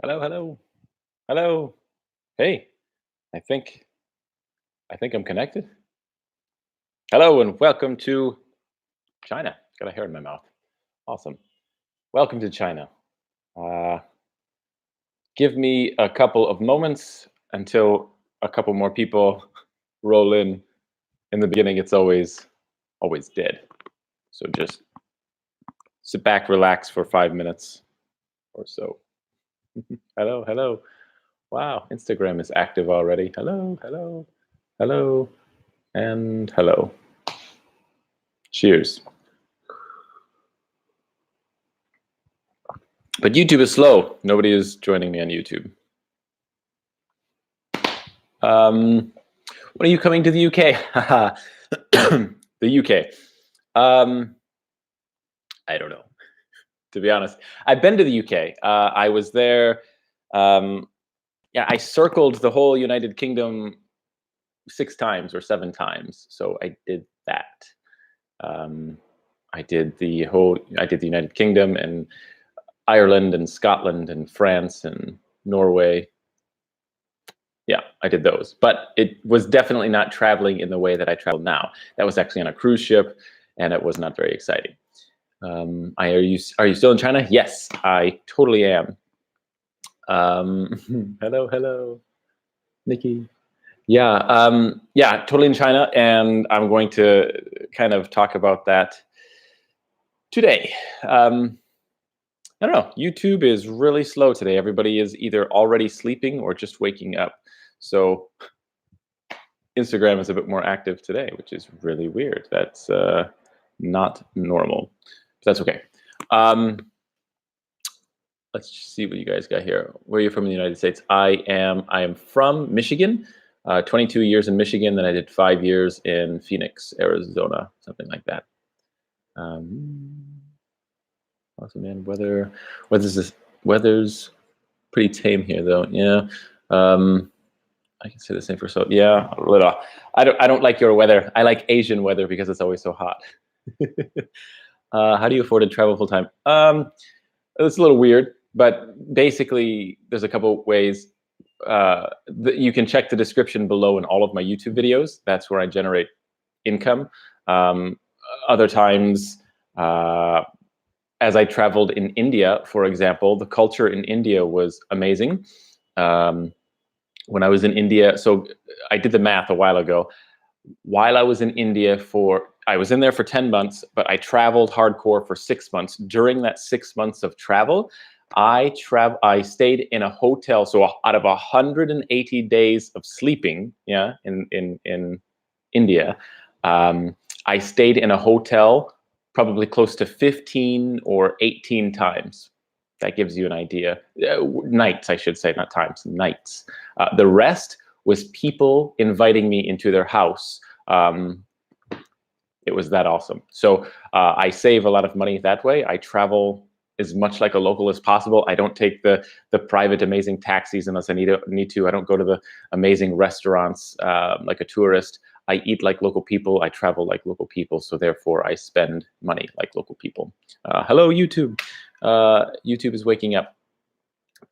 Hello, hello, hello. Hey, I think I think I'm connected. Hello and welcome to China. Got a hair in my mouth. Awesome. Welcome to China. Uh, give me a couple of moments until a couple more people roll in. In the beginning, it's always dead. So just sit back, relax for 5 minutes or so. Hello, hello. Wow, Instagram is active already. Hello, hello, hello, and hello. Cheers. But YouTube is slow. Nobody is joining me on YouTube. When are you coming to the UK? The UK. I don't know, to be honest. I've been to the UK. I was there. Yeah, I circled the whole United Kingdom 6 times or 7 times. So I did that. I did the United Kingdom and Ireland and Scotland and France and Norway. Yeah, I did those, but it was definitely not traveling in the way that I travel now. That was actually on a cruise ship, and it was not very exciting. Are you still in China? Yes, I totally am. Hello, hello, Nikki. Yeah, yeah, totally in China, and I'm going to kind of talk about that today. I don't know. YouTube is really slow today. Everybody is either already sleeping or just waking up. So Instagram is a bit more active today, which is really weird. That's not normal. But that's okay. Let's see what you guys got here. Where are you from in the United States? I am from Michigan. 22 years in Michigan. Then I did 5 years in Phoenix, Arizona, something like that. Awesome, man. Weather's pretty tame here, though. Yeah. I can say the same for yeah, a little. I don't like your weather. I like Asian weather because it's always so hot. How do you afford to travel full time? It's a little weird, but basically, there's a couple ways. You can check the description below in all of my YouTube videos. That's where I generate income. Other times, as I traveled in India, for example, the culture in India was amazing. When I was in India, so I did the math a while ago. While I was in India I was in there for 10 months, but I traveled hardcore for 6 months. During that 6 months of travel, I stayed in a hotel. So out of 180 days of sleeping, yeah, in India, I stayed in a hotel probably close to 15 or 18 times. That gives you an idea. Nights, I should say, not times, nights. The rest was people inviting me into their house. It was that awesome. So I save a lot of money that way. I travel as much like a local as possible. I don't take the private amazing taxis unless I need to. I don't go to the amazing restaurants like a tourist. I eat like local people. I travel like local people. So therefore, I spend money like local people. Hello, YouTube. YouTube is waking up.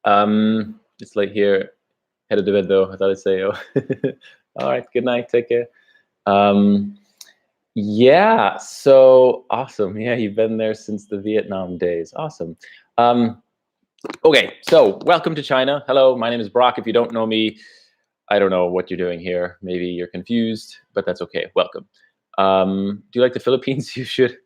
It's late here. Headed to bed though. I thought I'd say, oh, all right. Good night. Take care. Yeah. So awesome. Yeah, you've been there since the Vietnam days. Awesome. Okay. So welcome to China. Hello. My name is Brock. If you don't know me, I don't know what you're doing here. Maybe you're confused, but that's okay. Welcome. Do you like the Philippines? You should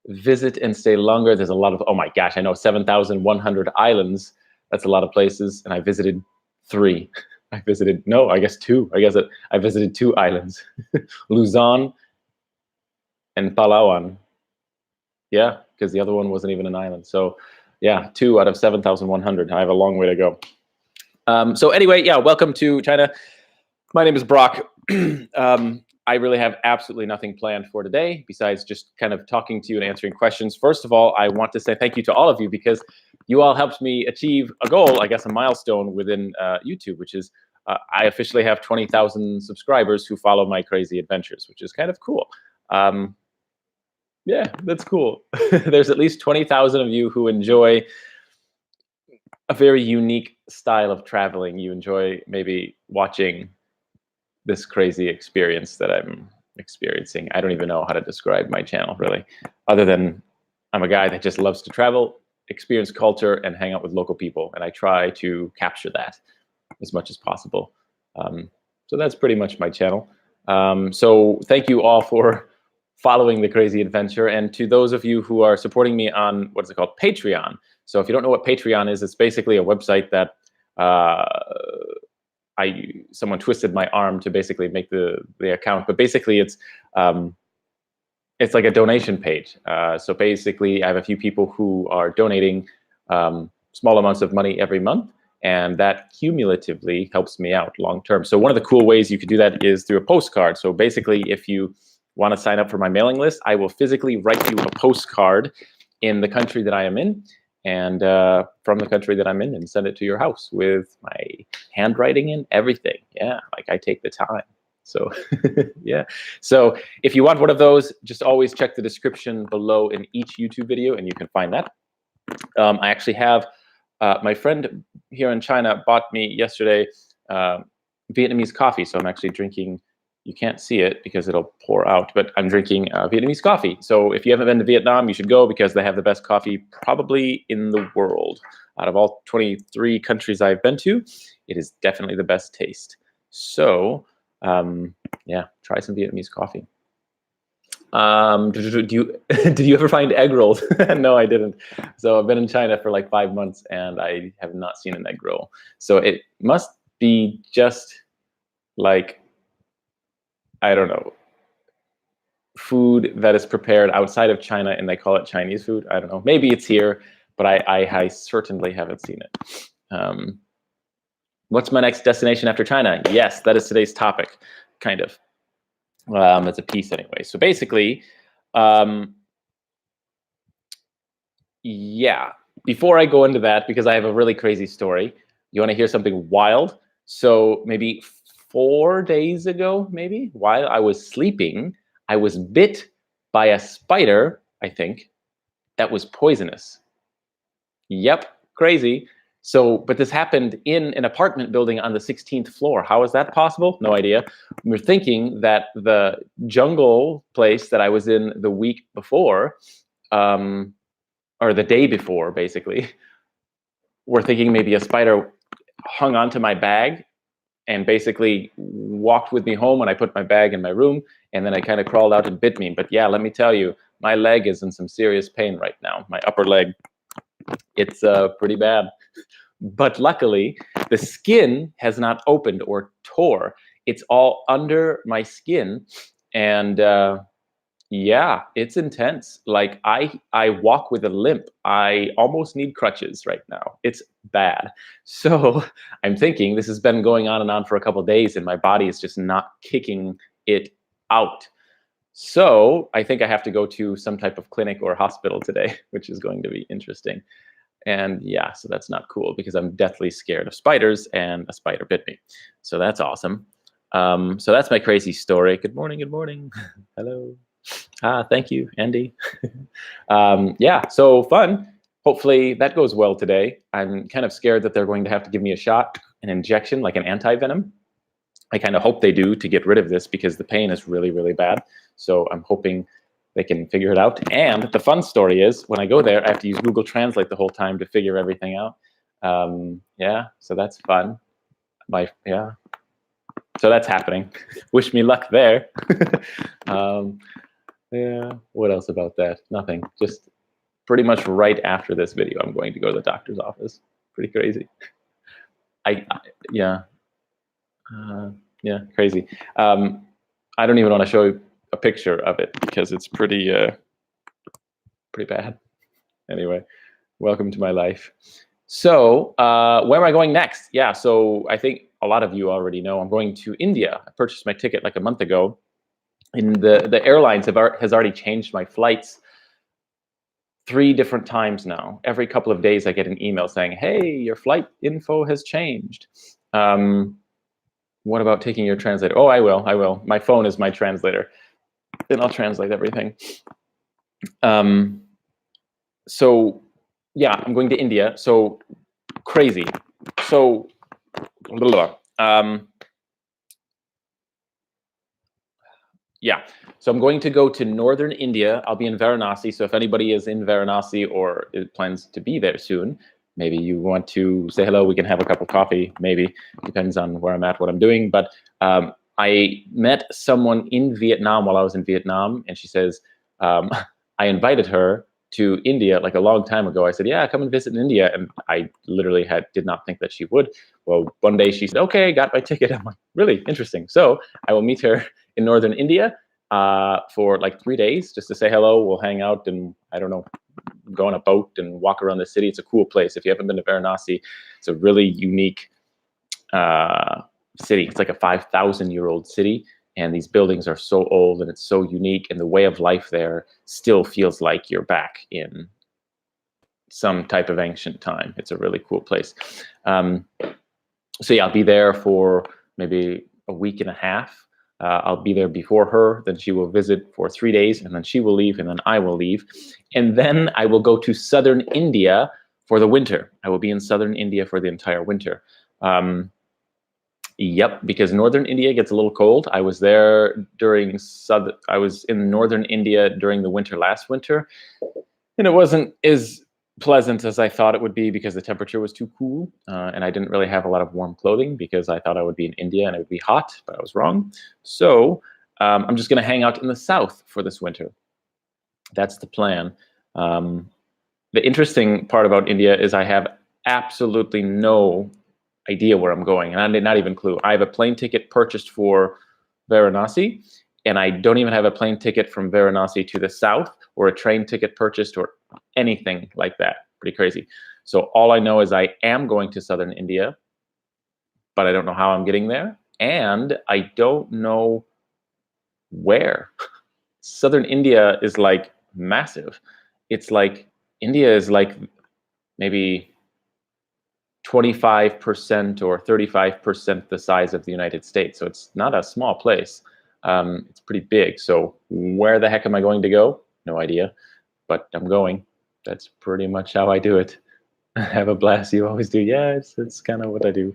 visit and stay longer. There's a lot of, oh my gosh, I know 7,100 islands. That's a lot of places. And I visited 3. I visited 2. I visited 2 islands, Luzon and Palawan. Yeah, because the other one wasn't even an island. So yeah, 2 out of 7,100. I have a long way to go. So anyway, yeah, welcome to China. My name is Brock. I really have absolutely nothing planned for today besides just kind of talking to you and answering questions. First of all, I want to say thank you to all of you because you all helped me achieve a goal, I guess a milestone within YouTube, which is I officially have 20,000 subscribers who follow my crazy adventures, which is kind of cool. Yeah, that's cool. There's at least 20,000 of you who enjoy a very unique style of traveling. You enjoy maybe watching this crazy experience that I'm experiencing. I don't even know how to describe my channel really, other than I'm a guy that just loves to travel, experience culture, and hang out with local people. And I try to capture that as much as possible. So that's pretty much my channel. So thank you all for following the crazy adventure. And to those of you who are supporting me on, what is it called? Patreon. So if you don't know what Patreon is, it's basically a website that someone twisted my arm to basically make the account. But basically it's like a donation page. So basically I have a few people who are donating small amounts of money every month, and that cumulatively helps me out long term. So one of the cool ways you could do that is through a postcard. So basically, if you want to sign up for my mailing list, I will physically write you a postcard in the country that I am in, and from the country that I'm in, and send it to your house with my handwriting and everything. Yeah, like I take the time. So yeah. So if you want one of those, just always check the description below in each YouTube video, and you can find that. I actually have my friend here in China bought me yesterday Vietnamese coffee. So I'm actually drinking, you can't see it because it'll pour out, but I'm drinking Vietnamese coffee. So if you haven't been to Vietnam, you should go, because they have the best coffee probably in the world. Out of all 23 countries I've been to, it is definitely the best taste. So yeah, try some Vietnamese coffee. Did you ever find egg rolls? No, I didn't. So I've been in China for like 5 months and I have not seen an egg roll. So it must be just like, I don't know, food that is prepared outside of China and they call it Chinese food. I don't know. Maybe it's here, but I certainly haven't seen it. What's my next destination after China? Yes, that is today's topic, kind of. It's a piece anyway. So basically, yeah, before I go into that, because I have a really crazy story, you want to hear something wild? So maybe 4 days ago, maybe, while I was sleeping, I was bit by a spider, I think, that was poisonous. Yep, crazy. So, but this happened in an apartment building on the 16th floor. How is that possible? No idea. We're thinking that the jungle place that I was in the week before, or the day before, basically, we're thinking maybe a spider hung onto my bag and basically walked with me home when I put my bag in my room, and then I kind of crawled out and bit me. But yeah, let me tell you, my leg is in some serious pain right now. My upper leg, it's pretty bad. But luckily, the skin has not opened or tore. It's all under my skin, and yeah, it's intense. Like I walk with a limp. I almost need crutches right now. It's bad. So I'm thinking this has been going on and on for a couple of days, and my body is just not kicking it out. So I think I have to go to some type of clinic or hospital today, which is going to be interesting. And yeah, so that's not cool because I'm deathly scared of spiders, and a spider bit me. So that's awesome. So that's my crazy story. Good morning. Good morning. Hello. Thank you, Andy. Yeah, so fun. Hopefully that goes well today. I'm kind of scared that they're going to have to give me a shot, an injection, like an anti-venom. I kind of hope they do to get rid of this because the pain is really, really bad. So I'm hoping they can figure it out. And the fun story is when I go there, I have to use Google Translate the whole time to figure everything out. Yeah, so that's fun. Yeah, so that's happening. Wish me luck there. Yeah, what else about that? Nothing. Just pretty much right after this video, I'm going to go to the doctor's office. Pretty crazy. Yeah. Yeah, crazy. I don't even want to show you a picture of it because it's pretty bad. Anyway, welcome to my life. So where am I going next? Yeah, so I think a lot of you already know I'm going to India. I purchased my ticket like a month ago. And the airlines has already changed my flights 3 different times now. Every couple of days I get an email saying, hey, your flight info has changed. What about taking your translator? Oh, I will. My phone is my translator. Then I'll translate everything. So yeah, I'm going to India. So crazy. So, yeah. So I'm going to go to northern India. I'll be in Varanasi. So if anybody is in Varanasi or plans to be there soon, maybe you want to say hello. We can have a cup of coffee. Maybe depends on where I'm at, what I'm doing. But I met someone in Vietnam while I was in Vietnam, and she says I invited her to India like a long time ago. I said, yeah, come and visit in India. And I literally did not think that she would. Well, one day she said, okay, got my ticket. I'm like, really interesting. So I will meet her in northern India for like 3 days just to say hello. We'll hang out and, I don't know, go on a boat and walk around the city. It's a cool place. If you haven't been to Varanasi, it's a really unique city. It's like a 5,000-year-old city. And these buildings are so old and it's so unique. And the way of life there still feels like you're back in some type of ancient time. It's a really cool place. So yeah, I'll be there for maybe a week and a half. I'll be there before her, then she will visit for 3 days, and then she will leave, and then I will leave. And then I will go to southern India for the winter. I will be in southern India for the entire winter. Yep, because northern India gets a little cold. I was there I was in northern India during the winter last winter, and it wasn't as pleasant as I thought it would be because the temperature was too cool, and I didn't really have a lot of warm clothing because I thought I would be in India and it would be hot, but I was wrong. So I'm just going to hang out in the south for this winter. That's the plan. The interesting part about India is I have absolutely no idea where I'm going, and I did not even clue. I have a plane ticket purchased for Varanasi, and I don't even have a plane ticket from Varanasi to the south or a train ticket purchased or anything like that. Pretty crazy. So all I know is I am going to southern India, but I don't know how I'm getting there, and I don't know where. Southern India is like massive. It's like India is like maybe 25% or 35% the size of the United States. So it's not a small place. It's pretty big. So where the heck am I going to go? No idea, but I'm going. That's pretty much how I do it. Have a blast. You always do. Yeah, it's kind of what I do.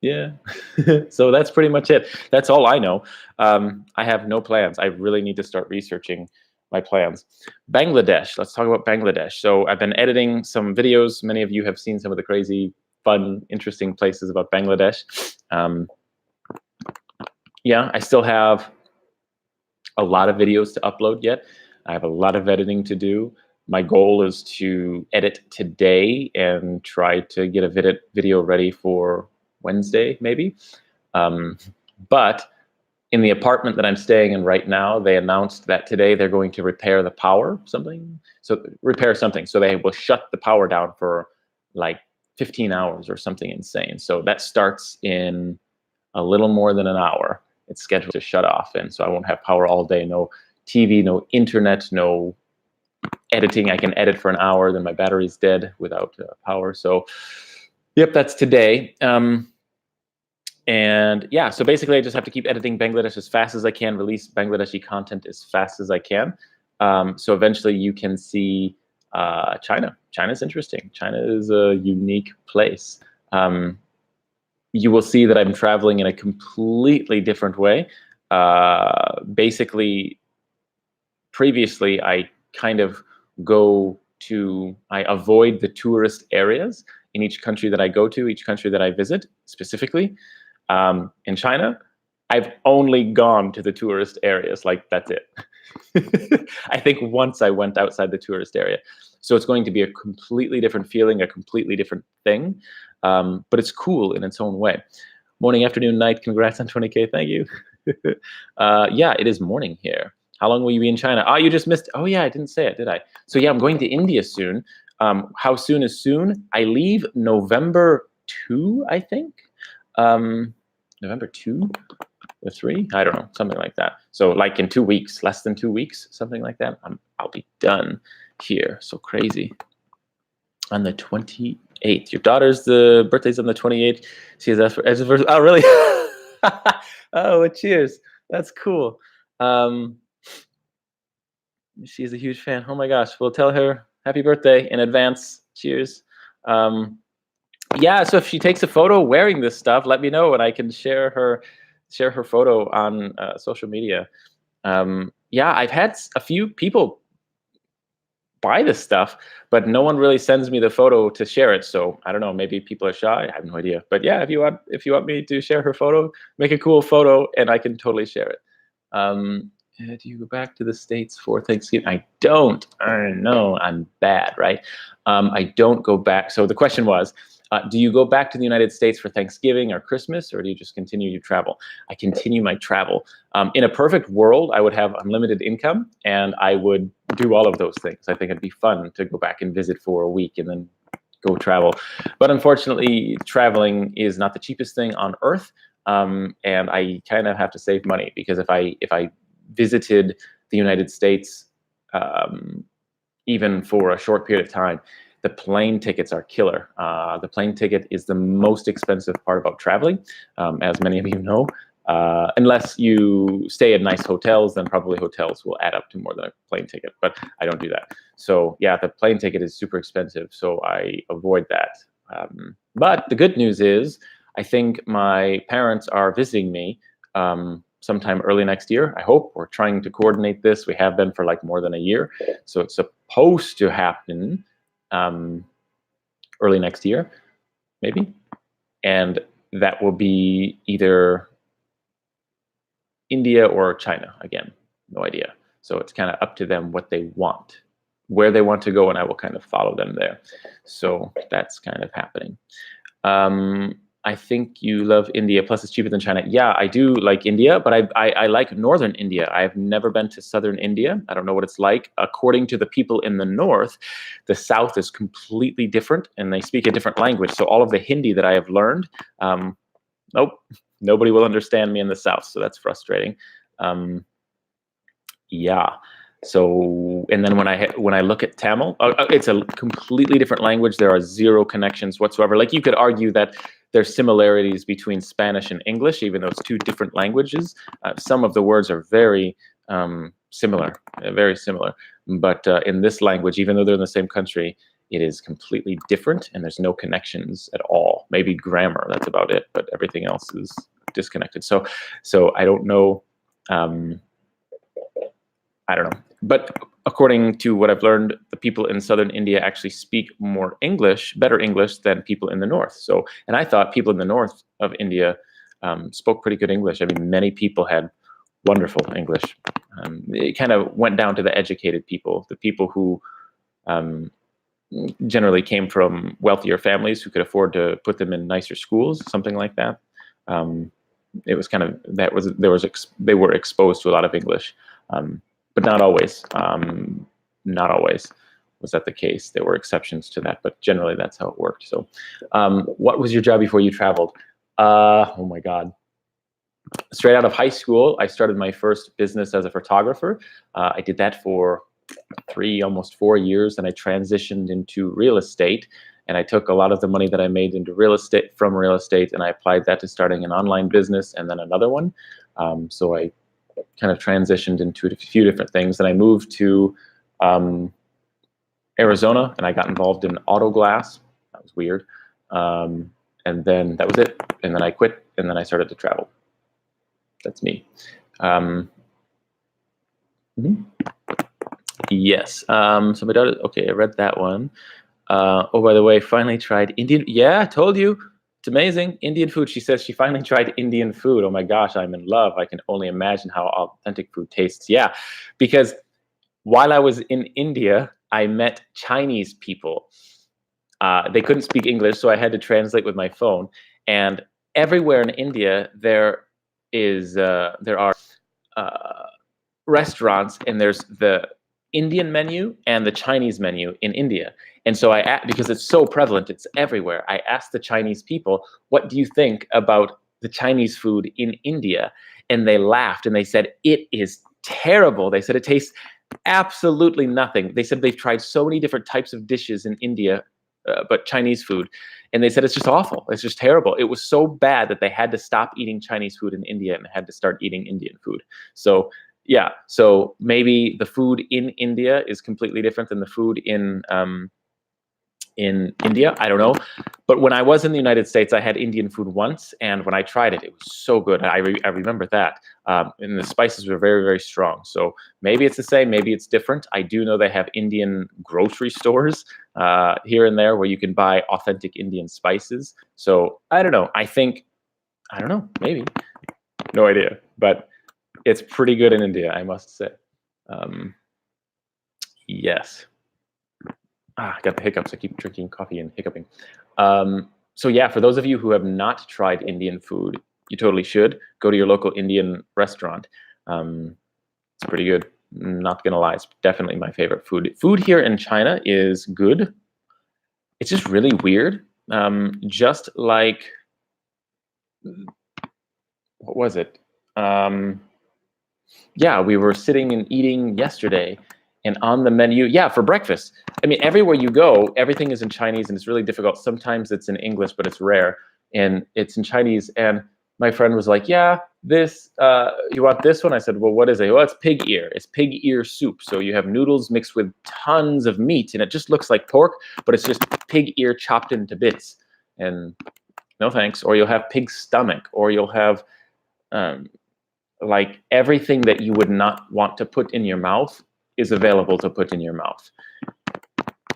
Yeah. So that's pretty much it. That's all I know. I have no plans. I really need to start researching my plans. Bangladesh. Let's talk about Bangladesh. So I've been editing some videos. Many of you have seen some of the crazy, fun, interesting places about Bangladesh. Yeah, I still have a lot of videos to upload yet. I have a lot of editing to do. My goal is to edit today and try to get a video ready for Wednesday, maybe. But in the apartment that I'm staying in right now, they announced that today they're going to repair the power, repair something. So they will shut the power down for like 15 hours or something insane. So that starts in a little more than an hour. It's scheduled to shut off. And so I won't have power all day, no TV, no internet, no editing. I can edit for an hour, then my battery's dead without power. So yep, that's today. And yeah, so basically I just have to keep editing Bangladesh as fast as I can, release Bangladeshi content as fast as I can. So eventually you can see China. China's interesting. China is a unique place. You will see that I'm traveling in a completely different way. Basically, previously I kind of I avoid the tourist areas in each country that I go to, each country that I visit specifically. In China, I've only gone to the tourist areas. Like, that's it. I think once I went outside the tourist area. So it's going to be a completely different feeling, a completely different thing. But it's cool in its own way. Morning, afternoon, night. Congrats on 20K. Thank you. Yeah, it is morning here. How long will you be in China? Oh, you just missed. Oh, yeah, I didn't say it, did I? So yeah, I'm going to India soon. How soon is soon? I leave November 2, I think. November 2 or 3? I don't know, something like that. So like in 2 weeks, less than 2 weeks, something like that. I'll be done here. So crazy. On the 28th. Your daughter's birthday's on the 28th. She has asked for oh, really? Oh, well, cheers. That's cool. She's a huge fan. Oh my gosh. We'll tell her happy birthday in advance. Cheers. Yeah, so if she takes a photo wearing this stuff, let me know and I can share her photo on social media. Yeah, I've had a few people buy this stuff, but no one really sends me the photo to share it. So I don't know, maybe people are shy. I have no idea. But yeah, if you want me to share her photo, make a cool photo and I can totally share it. Do you go back to the States for Thanksgiving? I don't. I know I'm bad, right? I don't go back. So the question was, do you go back to the United States for Thanksgiving or Christmas, or do you just continue to travel? I continue my travel. In a perfect world, I would have unlimited income and I would do all of those things. I think it'd be fun to go back and visit for a week and then go travel. But unfortunately, traveling is not the cheapest thing on earth. And I kind of have to save money because if I visited the United States, even for a short period of time, the plane tickets are killer. The plane ticket is the most expensive part about traveling, as many of you know. Unless you stay at nice hotels, then probably hotels will add up to more than a plane ticket, but I don't do that. So yeah, the plane ticket is super expensive, so I avoid that. But the good news is, I think my parents are visiting me sometime early next year. I hope. We're trying to coordinate this. We have been for like more than a year. So it's supposed to happen early next year, maybe. And that will be either India or China. Again, no idea. So it's kind of up to them what they want, where they want to go, and I will kind of follow them there. So that's kind of happening. I think you love India, plus it's cheaper than China. Yeah, I do like India, but I like northern India. I've never been to southern India. I don't know what it's like. According to the people in the north, the south is completely different, and they speak a different language. So all of the Hindi that I have learned, nope, nobody will understand me in the south, so that's frustrating. Yeah. So, and then when I look at Tamil, it's a completely different language. There are zero connections whatsoever. Like you could argue that there's similarities between Spanish and English, even though it's two different languages. Some of the words are very similar, very similar. But in this language, even though they're in the same country, it is completely different, and there's no connections at all. Maybe grammar, that's about it, but everything else is disconnected. So I don't know. I don't know. But according to what I've learned, the people in southern India actually speak more English, better English than people in the north. So, and I thought people in the north of India spoke pretty good English. I mean, many people had wonderful English. It kind of went down to the educated people, the people who generally came from wealthier families who could afford to put them in nicer schools, something like that. It was kind of, they were exposed to a lot of English. But not always. Not always was that the case. There were exceptions to that, but generally that's how it worked. So, what was your job before you traveled? Oh my God. Straight out of high school, I started my first business as a photographer. I did that for almost 4 years, and I transitioned into real estate. And I took a lot of the money that I made into real estate, and I applied that to starting an online business and then another one. So I kind of transitioned into a few different things. And I moved to Arizona, and I got involved in auto glass. That was weird. And then that was it. And then I quit, and then I started to travel. That's me. Yes. So my daughter, okay, I read that one. Oh, by the way, finally tried Indian. Yeah, I told you. It's amazing. Indian food. She says she finally tried Indian food. Oh my gosh, I'm in love. I can only imagine how authentic food tastes. Yeah, because while I was in India, I met Chinese people. They couldn't speak English, so I had to translate with my phone. And everywhere in India, there are restaurants, and there's the Indian menu and the Chinese menu in India. And so because it's so prevalent, it's everywhere. I asked the Chinese people, what do you think about the Chinese food in India? And they laughed and they said, it is terrible. They said it tastes absolutely nothing. They said they've tried so many different types of dishes in India, but Chinese food. And they said it's just awful. It's just terrible. It was so bad that they had to stop eating Chinese food in India and had to start eating Indian food. So Yeah, so maybe the food in India is completely different than the food in India. I don't know. But when I was in the United States, I had Indian food once, and when I tried it, it was so good. I remember that. And the spices were very, very strong. So maybe it's the same, maybe it's different. I do know they have Indian grocery stores here and there where you can buy authentic Indian spices. So I don't know. I don't know, maybe. No idea. But it's pretty good in India, I must say. Yes. I got the hiccups. I keep drinking coffee and hiccuping. So yeah, for those of you who have not tried Indian food, you totally should. Go to your local Indian restaurant. It's pretty good. Not gonna lie, it's definitely my favorite food. Food here in China is good. It's just really weird. Just like, what was it? Yeah, we were sitting and eating yesterday, and on the menu, yeah, for breakfast. I mean, everywhere you go, everything is in Chinese, and it's really difficult. Sometimes it's in English, but it's rare, and it's in Chinese. And my friend was like, "Yeah, this, you want this one?" I said, "Well, what is it?" "Well, it's pig ear. It's pig ear soup. So you have noodles mixed with tons of meat, and it just looks like pork, but it's just pig ear chopped into bits." And no thanks. Or you'll have pig stomach, or you'll have like everything that you would not want to put in your mouth is available to put in your mouth.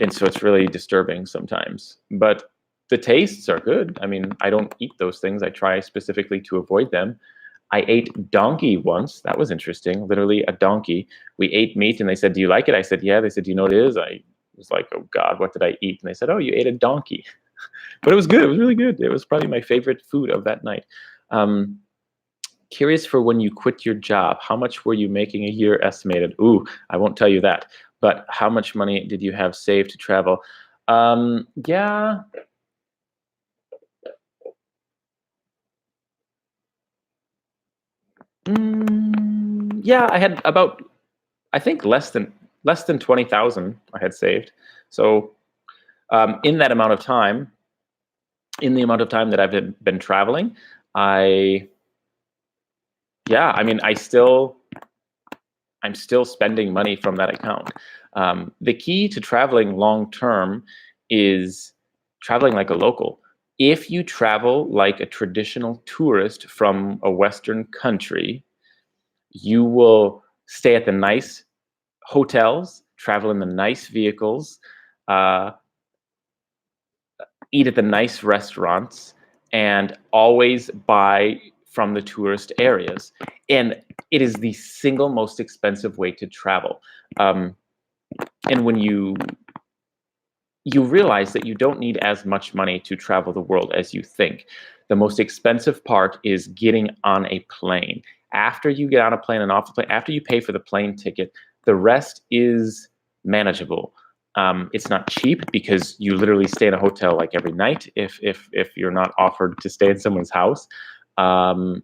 And so it's really disturbing sometimes. But the tastes are good. I mean, I don't eat those things. I try specifically to avoid them. I ate donkey once. That was interesting. Literally a donkey. We ate meat and they said, "Do you like it?" I said, "Yeah." They said, "Do you know what it is?" I was like, "Oh God, what did I eat?" And they said, "Oh, you ate a donkey." But it was good. It was really good. It was probably my favorite food of that night. Curious for when you quit your job, how much were you making a year estimated? Ooh, I won't tell you that. But how much money did you have saved to travel? Yeah. Yeah, I had about, I think less than 20,000 I had saved. So in that amount of time, in the amount of time that I've been traveling, I yeah, I mean, I'm still spending money from that account. The key to traveling long term is traveling like a local. If you travel like a traditional tourist from a Western country, you will stay at the nice hotels, travel in the nice vehicles, uh, eat at the nice restaurants, and always buy from the tourist areas. And it is the single most expensive way to travel. Um, and when you realize that you don't need as much money to travel the world as you think. The most expensive part is getting on a plane. After you get on a plane and off the plane, after you pay for the plane ticket, the rest is manageable. It's not cheap because you literally stay in a hotel like every night if you're not offered to stay in someone's house. Um,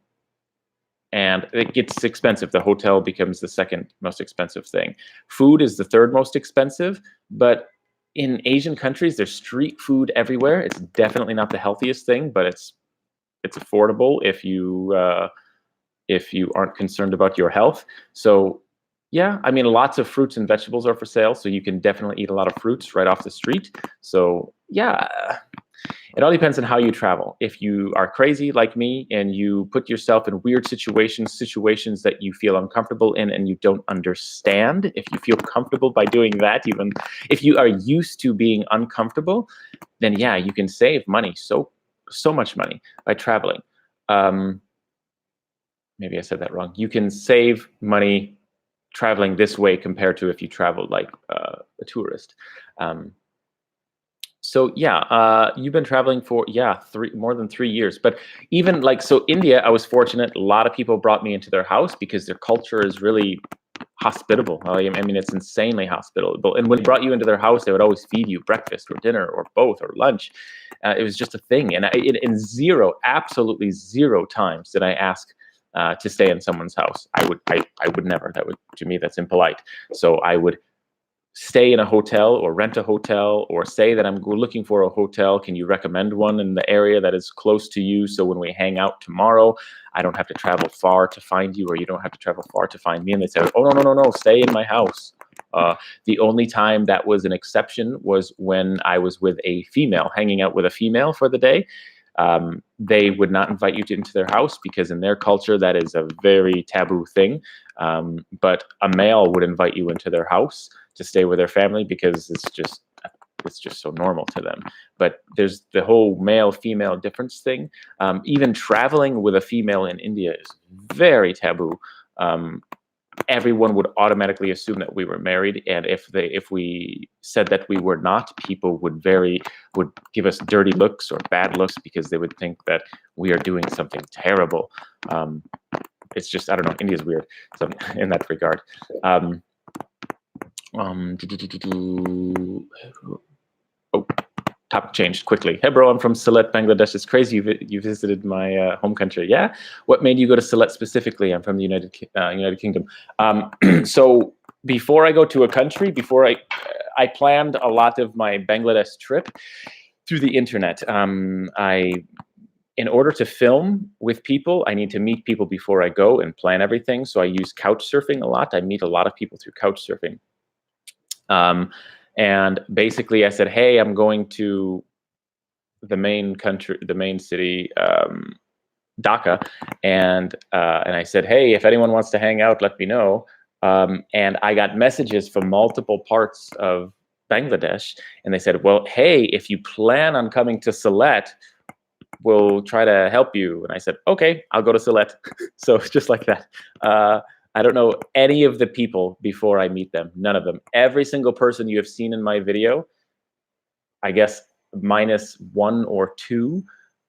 and it gets expensive. The hotel becomes the second most expensive thing. Food is the third most expensive, but in Asian countries, there's street food everywhere. It's definitely not the healthiest thing, but it's affordable if you aren't concerned about your health. So yeah, I mean, lots of fruits and vegetables are for sale, so you can definitely eat a lot of fruits right off the street. So yeah, it all depends on how you travel. If you are crazy like me and you put yourself in weird situations that you feel uncomfortable in and you don't understand, if you feel comfortable by doing that, even if you are used to being uncomfortable, then yeah, you can save money, so much money by traveling. Um, Maybe I said that wrong. You can save money traveling this way compared to if you traveled like a tourist. Um, So yeah, you've been traveling for more than 3 years. But even like so, India, I was fortunate. A lot of people brought me into their house because their culture is really hospitable. I mean, it's insanely hospitable. And when they brought you into their house, they would always feed you breakfast or dinner or both or lunch. It was just a thing. And in absolutely zero times did I ask to stay in someone's house. I would never. That would, to me, that's impolite. So I would stay in a hotel or rent a hotel, or say that I'm looking for a hotel. Can you recommend one in the area that is close to you? So when we hang out tomorrow, I don't have to travel far to find you, or you don't have to travel far to find me. And they said, oh, no, stay in my house. The only time that was an exception was when I was with a female, hanging out with a female for the day. They would not invite you into their house because in their culture, that is a very taboo thing. But a male would invite you into their house to stay with their family because it's just so normal to them. But there's the whole male-female difference thing. Even traveling with a female in India is very taboo. Everyone would automatically assume that we were married, and if we said that we were not, people would give us dirty looks or bad looks because they would think that we are doing something terrible. It's just, I don't know, India's weird in that regard. Oh, topic changed quickly. Hey, bro, I'm from Sylhet, Bangladesh. It's crazy you visited my home country. Yeah? What made you go to Sylhet specifically? I'm from the United Kingdom. So before I go to a country, I planned a lot of my Bangladesh trip through the internet. In order to film with people, I need to meet people before I go and plan everything. So I use couch surfing a lot. I meet a lot of people through couch surfing. And basically I said, hey, I'm going to the main city, Dhaka. And I said, hey, if anyone wants to hang out, let me know. And I got messages from multiple parts of Bangladesh. And they said, well, hey, if you plan on coming to Sylhet, we'll try to help you. And I said, okay, I'll go to Sylhet. So just like that. I don't know any of the people before I meet them, none of them. Every single person you have seen in my video, I guess minus 1 or 2,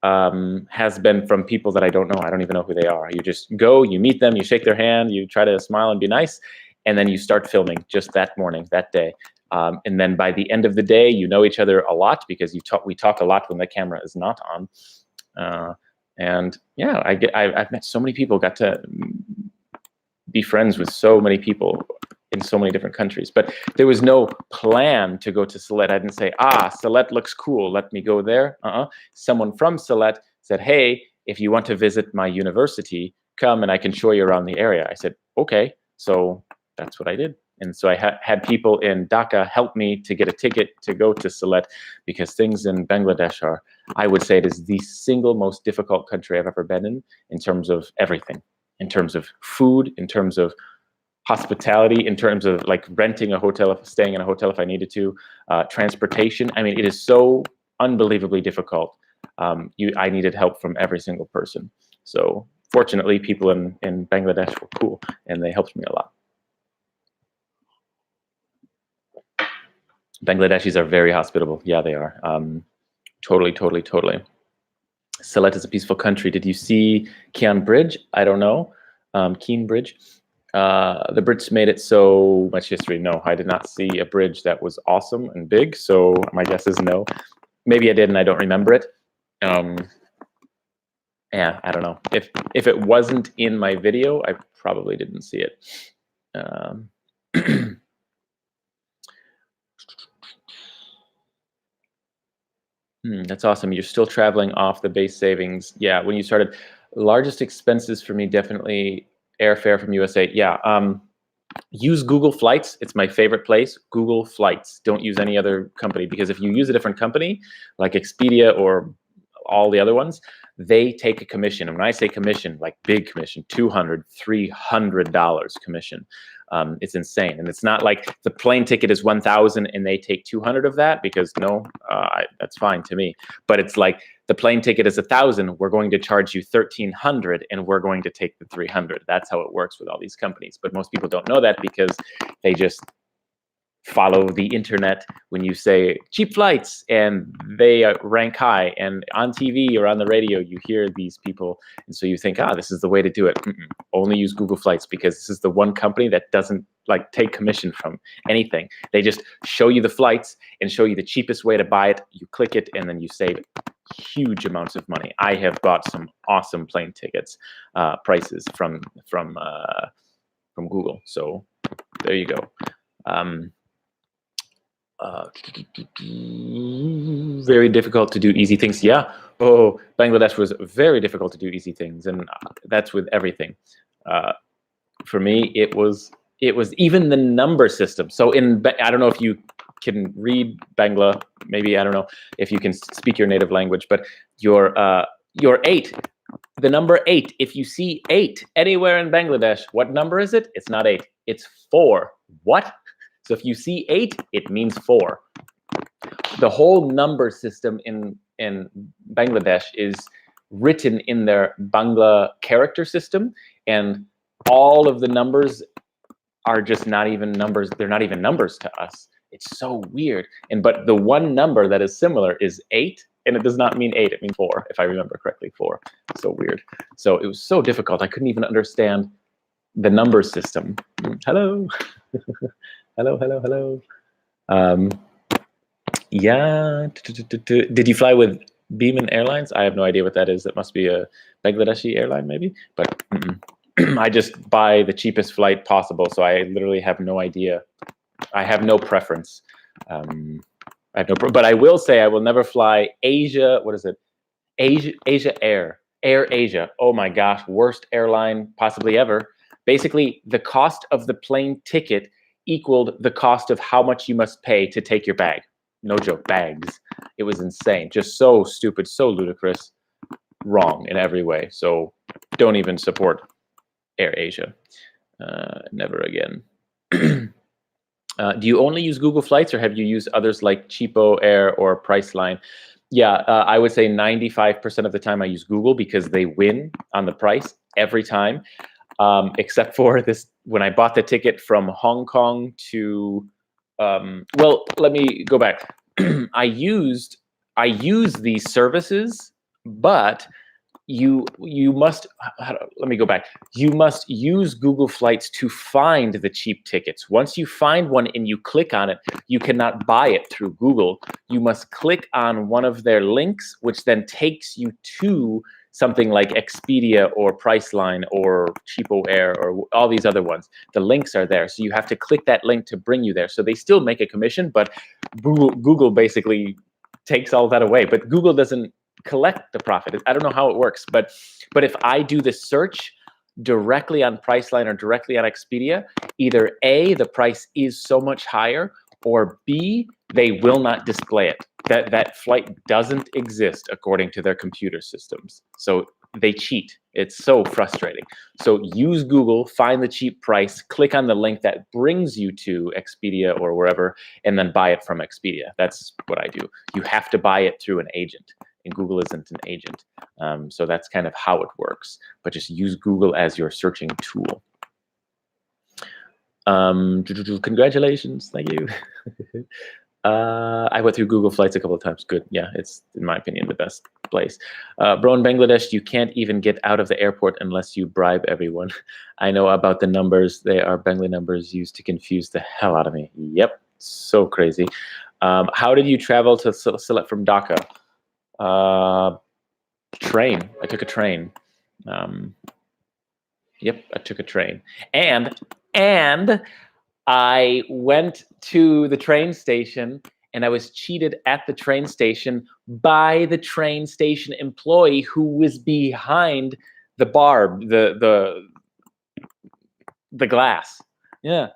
has been from people that I don't know. I don't even know who they are. You just go, you meet them, you shake their hand, you try to smile and be nice, and then you start filming just that morning, that day. And then by the end of the day, you know each other a lot because we talk a lot when the camera is not on. And yeah, I've met so many people, got to be friends with so many people in so many different countries. But there was no plan to go to Sylhet. I didn't say, Sylhet looks cool, let me go there. Someone from Sylhet said, hey, if you want to visit my university, come and I can show you around the area. I said, okay. So that's what I did. And so I had people in Dhaka help me to get a ticket to go to Sylhet because things in Bangladesh are, I would say it is the single most difficult country I've ever been in terms of everything. In terms of food, in terms of hospitality, in terms of like renting a hotel, staying in a hotel if I needed to, transportation. I mean, it is so unbelievably difficult. I needed help from every single person. So fortunately, people in Bangladesh were cool and they helped me a lot. Bangladeshis are very hospitable. Yeah, they are. Totally. Sylhet is a peaceful country. Did you see Kian Bridge? I don't know. Keen Bridge. The Brits made it so much history. No, I did not see a bridge that was awesome and big. So my guess is no. Maybe I did and I don't remember it. Yeah, I don't know. If it wasn't in my video, I probably didn't see it. That's awesome. You're still traveling off the base savings. Yeah, when you started, largest expenses for me, definitely airfare from USA. Yeah, use Google Flights. It's my favorite place. Google Flights. Don't use any other company because if you use a different company, like Expedia or all the other ones, they take a commission. And when I say commission, like big commission, $200, $300 commission. It's insane. And it's not like the plane ticket is 1,000 and they take 200 of that because no, that's fine to me. But it's like the plane ticket is 1,000. We're going to charge you 1,300 and we're going to take the 300. That's how it works with all these companies. But most people don't know that because they just follow the internet when you say cheap flights and they rank high, and on TV or on the radio you hear these people and so you think this is the way to do it. Only use Google Flights because this is the one company that doesn't like take commission from anything. They just show you the flights and show you the cheapest way to buy it. You click it and then you save huge amounts of money. I have bought some awesome plane tickets prices from Google. So there you go. Uh, very difficult to do easy things. Yeah. Oh, Bangladesh was very difficult to do easy things, and that's with everything. Uh, for me, it was even the number system. So I don't know if you can read Bangla. Maybe I don't know if you can speak your native language, but your 8, the number 8. If you see 8 anywhere in Bangladesh, what number is it? It's not 8. It's 4. What? So if you see 8, it means 4. The whole number system in Bangladesh is written in their Bangla character system, and all of the numbers are just not even numbers. They're not even numbers to us. It's so weird. But the one number that is similar is 8, and it does not mean 8. It means 4, if I remember correctly. 4. So weird. So it was so difficult. I couldn't even understand the number system. Hello. hello. Yeah. Did you fly with Biman Airlines? I have no idea what that is. That must be a Bangladeshi airline, maybe. But I just buy the cheapest flight possible, so I literally have no idea. I have no preference. But I will say I will never fly Asia. What is it? Asia Air Asia. Oh my gosh, worst airline possibly ever. Basically, the cost of the plane ticket equaled the cost of how much you must pay to take your bag. No joke, bags. It was insane. Just so stupid, so ludicrous, wrong in every way. So don't even support Air Asia. Never again. Do you only use Google Flights, or have you used others like Cheapo Air or Priceline? Yeah, I would say 95% of the time I use Google because they win on the price every time, except for this when I bought the ticket from Hong Kong to. Well, let me go back. I used these services, but you must let me go back. You must use Google Flights to find the cheap tickets. Once you find one and you click on it, you cannot buy it through Google. You must click on one of their links, which then takes you to something like Expedia or Priceline or Cheapo Air or all these other ones. The links are there, so you have to click that link to bring you there. So they still make a commission, but Google basically takes all that away. But Google doesn't collect the profit. I don't know how it works, but if I do the search directly on Priceline or directly on Expedia, either A, the price is so much higher, or B, they will not display it. That flight doesn't exist according to their computer systems. So they cheat. It's so frustrating. So use Google, find the cheap price, click on the link that brings you to Expedia or wherever, and then buy it from Expedia. That's what I do. You have to buy it through an agent, and Google isn't an agent. So that's kind of how it works. But just use Google as your searching tool. Congratulations. Thank you. I went through Google Flights a couple of times. Good. Yeah, it's, in my opinion, the best place. Bro, in Bangladesh, you can't even get out of the airport unless you bribe everyone. I know about the numbers. They are Bengali numbers used to confuse the hell out of me. Yep, so crazy. How did you travel to Sylhet from Dhaka? Train. I took a train. Yep, I took a train. And I went to the train station, and I was cheated at the train station by the train station employee who was behind the bar, the glass. Yeah.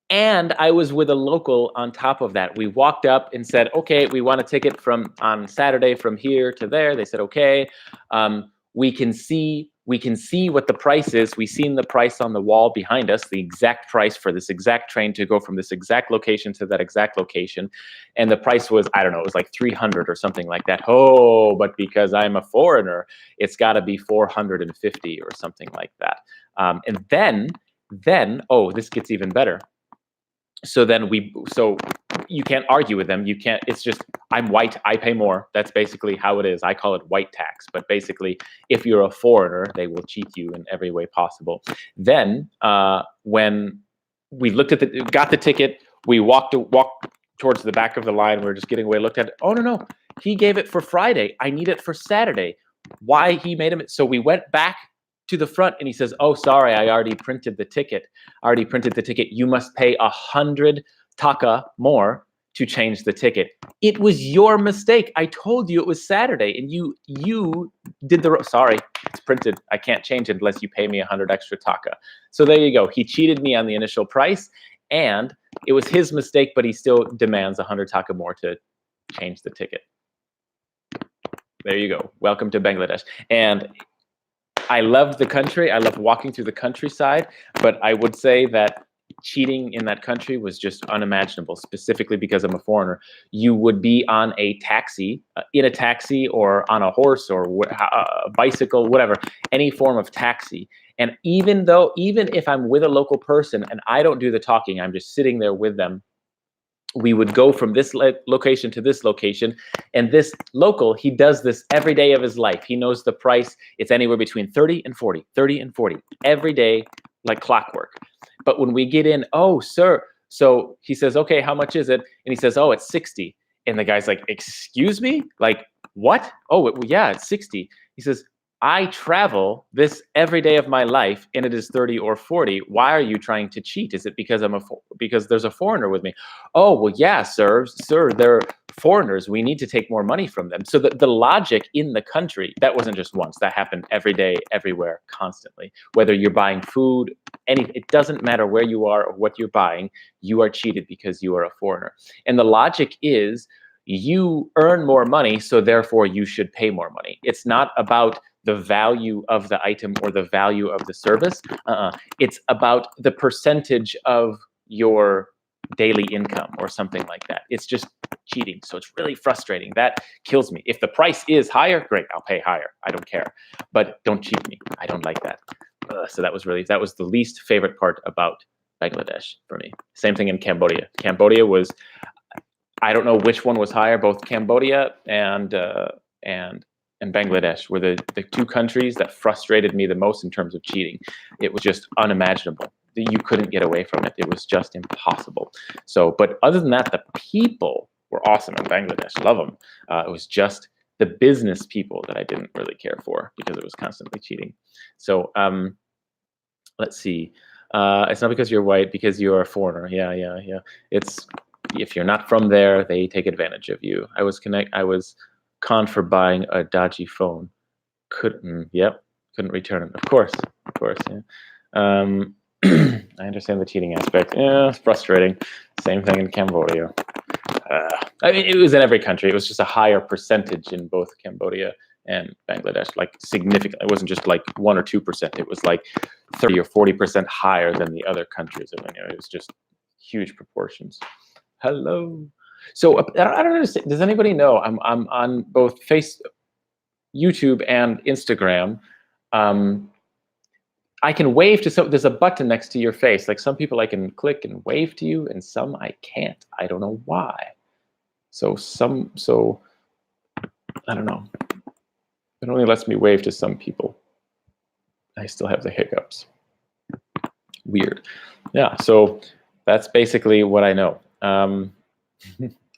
And I was with a local on top of that. We walked up and said, okay, we want a ticket on Saturday from here to there. They said, okay. We can see what the price is. We seen the price on the wall behind us, the exact price for this exact train to go from this exact location to that exact location. And the price was, I don't know, it was like 300 or something like that. Oh, but because I'm a foreigner, it's got to be 450 or something like that. And then, oh, this gets even better. So you can't argue with them. You can't, it's just, I'm white, I pay more. That's basically how it is. I call it white tax. But basically, if you're a foreigner, they will cheat you in every way possible. Then when we got the ticket, we walked towards the back of the line. We were just getting away, looked at it. Oh, no. He gave it for Friday. I need it for Saturday. Why he made him? So we went back to the front, and he says, oh, sorry, I already printed the ticket. You must pay 100 taka more to change the ticket. It was your mistake. I told you it was Saturday, and you did the sorry. It's printed. I can't change it unless you pay me 100 extra taka. So there you go. He cheated me on the initial price, and it was his mistake, but he still demands 100 taka more to change the ticket. There you go. Welcome to Bangladesh. And I loved the country. I loved walking through the countryside, but I would say that cheating in that country was just unimaginable, specifically because I'm a foreigner. You would be on a taxi, in a taxi, or on a horse, or a bicycle, whatever, any form of taxi. And even if I'm with a local person and I don't do the talking, I'm just sitting there with them, we would go from this location to this location, and this local, he does this every day of his life. He knows the price. It's anywhere between 30 and 40, 30 and 40, every day, like clockwork. But when we get in, oh, sir, so he says, okay, how much is it? And he says, oh, it's 60. And the guy's like, excuse me? Like, what? Oh, yeah, it's 60. He says, I travel this every day of my life, and it is 30 or 40. Why are you trying to cheat? Is it because because there's a foreigner with me? Oh, well, yeah, sir, they're foreigners. We need to take more money from them. So the logic in the country, that wasn't just once. That happened every day, everywhere, constantly. Whether you're buying food, it doesn't matter where you are or what you're buying, you are cheated because you are a foreigner. And the logic is you earn more money, so therefore you should pay more money. It's not about the value of the item or the value of the service. It's about the percentage of your daily income or something like that. It's just cheating. So it's really frustrating. That kills me. If the price is higher, great, I'll pay higher. I don't care. But don't cheat me. I don't like that. So that was the least favorite part about Bangladesh for me. Same thing in Cambodia. Cambodia was, I don't know which one was higher. Both Cambodia and Bangladesh were the two countries that frustrated me the most in terms of cheating. It was just unimaginable. You couldn't get away from it. It was just impossible. So, but other than that, the people were awesome in Bangladesh. Love them. It was just the business people that I didn't really care for because it was constantly cheating. So let's see. It's not because you're white, because you're a foreigner. Yeah. It's, if you're not from there, they take advantage of you. I was conned for buying a dodgy phone. Couldn't return it. Of course, yeah. I understand the cheating aspect. Yeah, it's frustrating. Same thing in Cambodia. I mean, it was in every country. It was just a higher percentage in both Cambodia and Bangladesh, like significant. It wasn't just like 1 or 2%. It was like 30 or 40% higher than the other countries. I mean, it was just huge proportions. Hello. So I don't understand. Does anybody know? I'm on both YouTube and Instagram. I can wave to some. There's a button next to your face. Like some people, I can click and wave to you, and some I can't. I don't know why. So I don't know. It only lets me wave to some people. I still have the hiccups. Weird. Yeah. So that's basically what I know.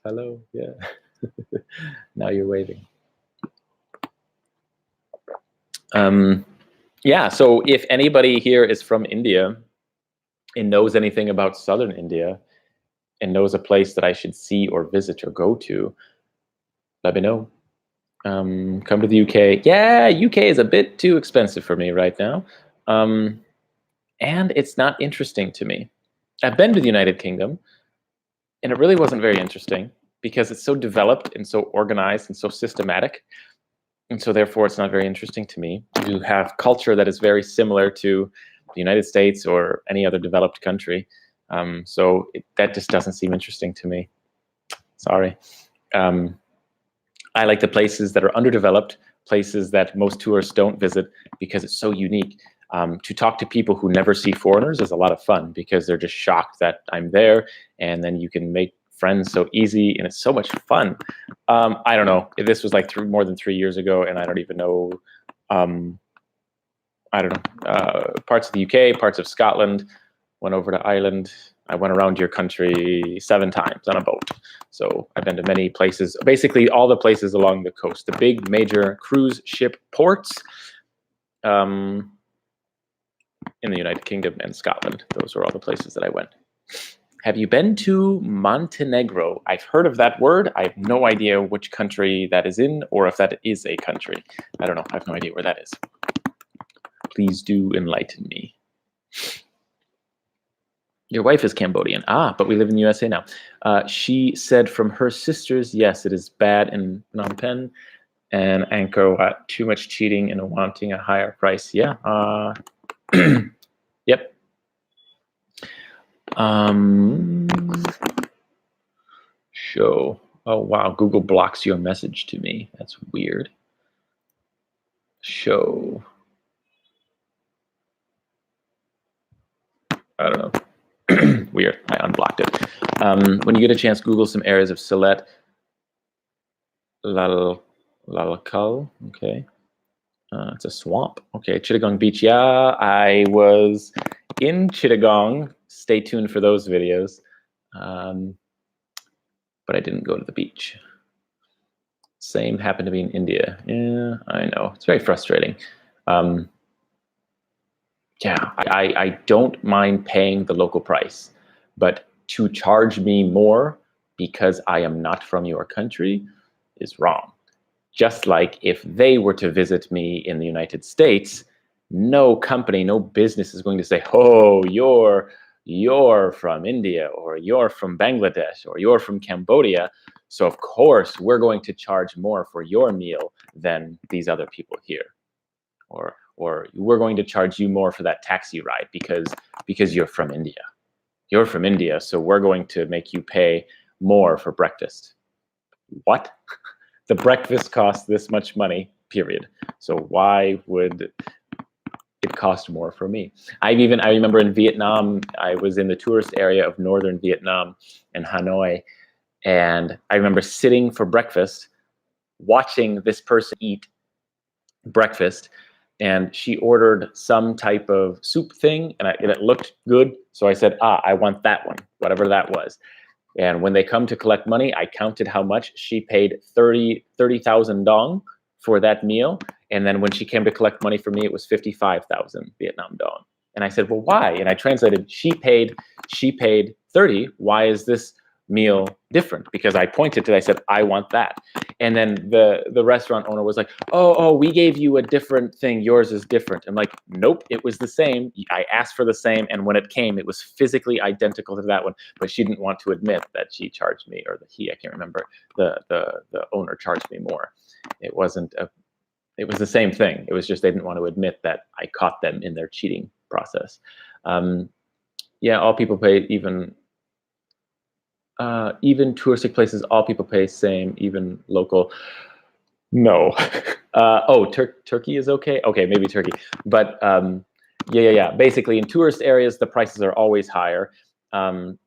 Hello. Yeah. Now you're waving. Yeah, so if anybody here is from India and knows anything about southern India and knows a place that I should see or visit or go to, let me know. Come to the UK. Yeah, UK is a bit too expensive for me right now. And it's not interesting to me. I've been to the United Kingdom, and it really wasn't very interesting because it's so developed and so organized and so systematic. And so therefore, it's not very interesting to me. You have culture that is very similar to the United States or any other developed country. That just doesn't seem interesting to me. Sorry. I like the places that are underdeveloped, places that most tourists don't visit because it's so unique. To talk to people who never see foreigners is a lot of fun because they're just shocked that I'm there, and then you can make friends so easy, and it's so much fun. I don't know. This was like more than 3 years ago, and I don't even know. I don't know. Parts of the UK, parts of Scotland. Went over to Ireland. I went around your country 7 times on a boat. So I've been to many places, basically all the places along the coast, the big major cruise ship ports in the United Kingdom and Scotland. Those are all the places that I went. Have you been to Montenegro? I've heard of that word. I have no idea which country that is in, or if that is a country. I don't know. I have no idea where that is. Please do enlighten me. Your wife is Cambodian. Ah, but we live in the USA now. She said from her sisters, yes, it is bad in Phnom Penh and Angkor Wat. Too much cheating and wanting a higher price. Yeah. Yep. Show. Oh, wow. Google blocks your message to me. That's weird. Show. I don't know. Weird. I unblocked it. When you get a chance, Google some areas of Sylhet. Lalakal. Okay. It's a swamp. Okay. Chittagong Beach. Yeah, I was in Chittagong. Stay tuned for those videos. But I didn't go to the beach. Same happened to be in India. Yeah, I know. It's very frustrating. Yeah, I don't mind paying the local price, but to charge me more because I am not from your country is wrong. Just like if they were to visit me in the United States, no company, no business is going to say, oh, you're from India, or you're from Bangladesh, or you're from Cambodia. So of course we're going to charge more for your meal than these other people here. Or we're going to charge you more for that taxi ride because you're from India. You're from India, so we're going to make you pay more for breakfast. What? The breakfast costs this much money, period. So why would it cost more for me? I remember in Vietnam, I was in the tourist area of northern Vietnam in Hanoi, and I remember sitting for breakfast, watching this person eat breakfast, and she ordered some type of soup thing, and it looked good, so I said, I want that one, whatever that was. And when they come to collect money, I counted how much. She paid 30,000 dong for that meal. And then when she came to collect money for me, it was 55,000 Vietnam dong. And I said, well, why? And I translated, she paid 30. Why is this meal different? Because I pointed to it, I said, I want that. And then the restaurant owner was like, oh, we gave you a different thing. Yours is different. I'm like, nope, it was the same. I asked for the same. And when it came, it was physically identical to that one. But she didn't want to admit that she charged me, or I can't remember, the owner charged me more. It was the same thing. It was just they didn't want to admit that I caught them in their cheating process. Yeah, all people pay, even touristic places, all people pay same, even local. No. Turkey is okay. Okay, maybe Turkey. But yeah. Basically, in tourist areas, the prices are always higher, and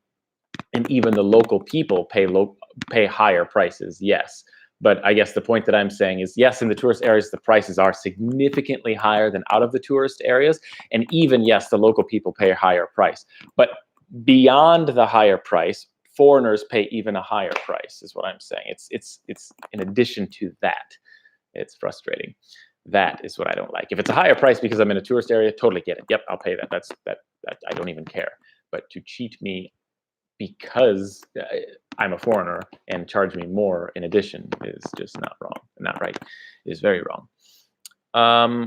even the local people pay higher prices. Yes. But I guess the point that I'm saying is, yes, in the tourist areas, the prices are significantly higher than out of the tourist areas. And even, yes, the local people pay a higher price. But beyond the higher price, foreigners pay even a higher price, is what I'm saying. It's in addition to that. It's frustrating. That is what I don't like. If it's a higher price because I'm in a tourist area, totally get it. Yep, I'll pay that. That I don't even care. But to cheat me because I'm a foreigner and charge me more in addition is just not right. It is very wrong.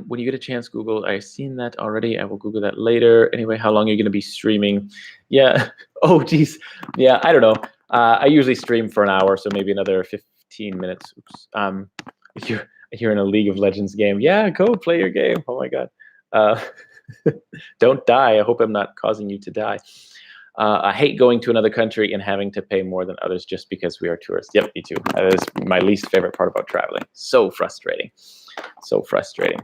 When you get a chance, Google. I've seen that already. I will Google that later. Anyway, how long are you going to be streaming? Yeah. Oh, geez. Yeah, I don't know. I usually stream for an hour, so maybe another 15 minutes. Oops. If you're in a League of Legends game, yeah, go play your game. Oh my God. Don't die. I hope I'm not causing you to die. I hate going to another country and having to pay more than others just because we are tourists. Yep, me too. That is my least favorite part about traveling. So frustrating. So frustrating.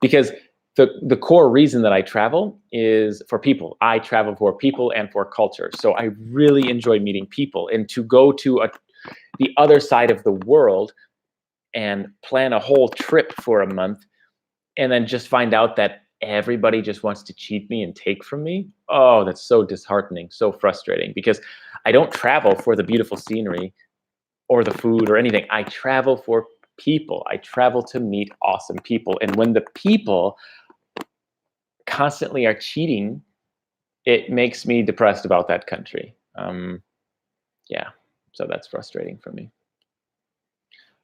Because the core reason that I travel is for people. I travel for people and for culture. So I really enjoy meeting people. And to go to the other side of the world and plan a whole trip for a month and then just find out that everybody just wants to cheat me and take from me. Oh, that's so disheartening, so frustrating, because I don't travel for the beautiful scenery or the food or anything. I travel for people. I travel to meet awesome people. And when the people constantly are cheating, it makes me depressed about that country. Yeah, so that's frustrating for me.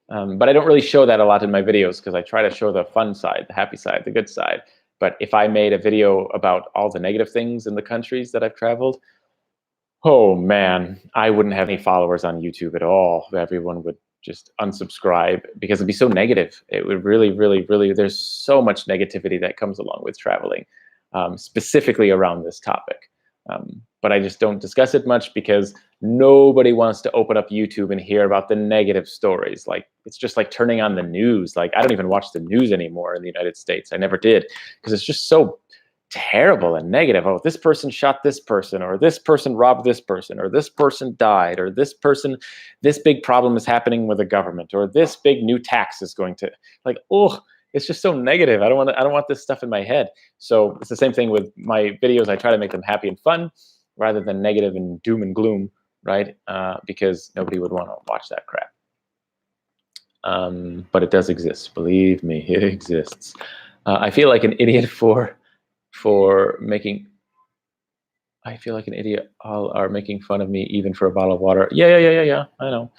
But I don't really show that a lot in my videos because I try to show the fun side, the happy side, the good side. But if I made a video about all the negative things in the countries that I've traveled, oh man, I wouldn't have any followers on YouTube at all. Everyone would just unsubscribe because it'd be so negative. It would really, really, really, there's so much negativity that comes along with traveling, specifically around this topic. But I just don't discuss it much because nobody wants to open up YouTube and hear about the negative stories. Like, it's just like turning on the news. Like, I don't even watch the news anymore in the United States. I never did because it's just so terrible and negative. Oh, this person shot this person, or this person robbed this person, or this person died, or this big problem is happening with the government, or this big new tax is going to, like, oh, it's just so negative. I don't want this stuff in my head. So it's the same thing with my videos. I try to make them happy and fun rather than negative and doom and gloom, right? Because nobody would want to watch that crap. But it does exist. Believe me, it exists. I feel like an idiot for making. I feel like an idiot. All are making fun of me even for a bottle of water. Yeah. I know.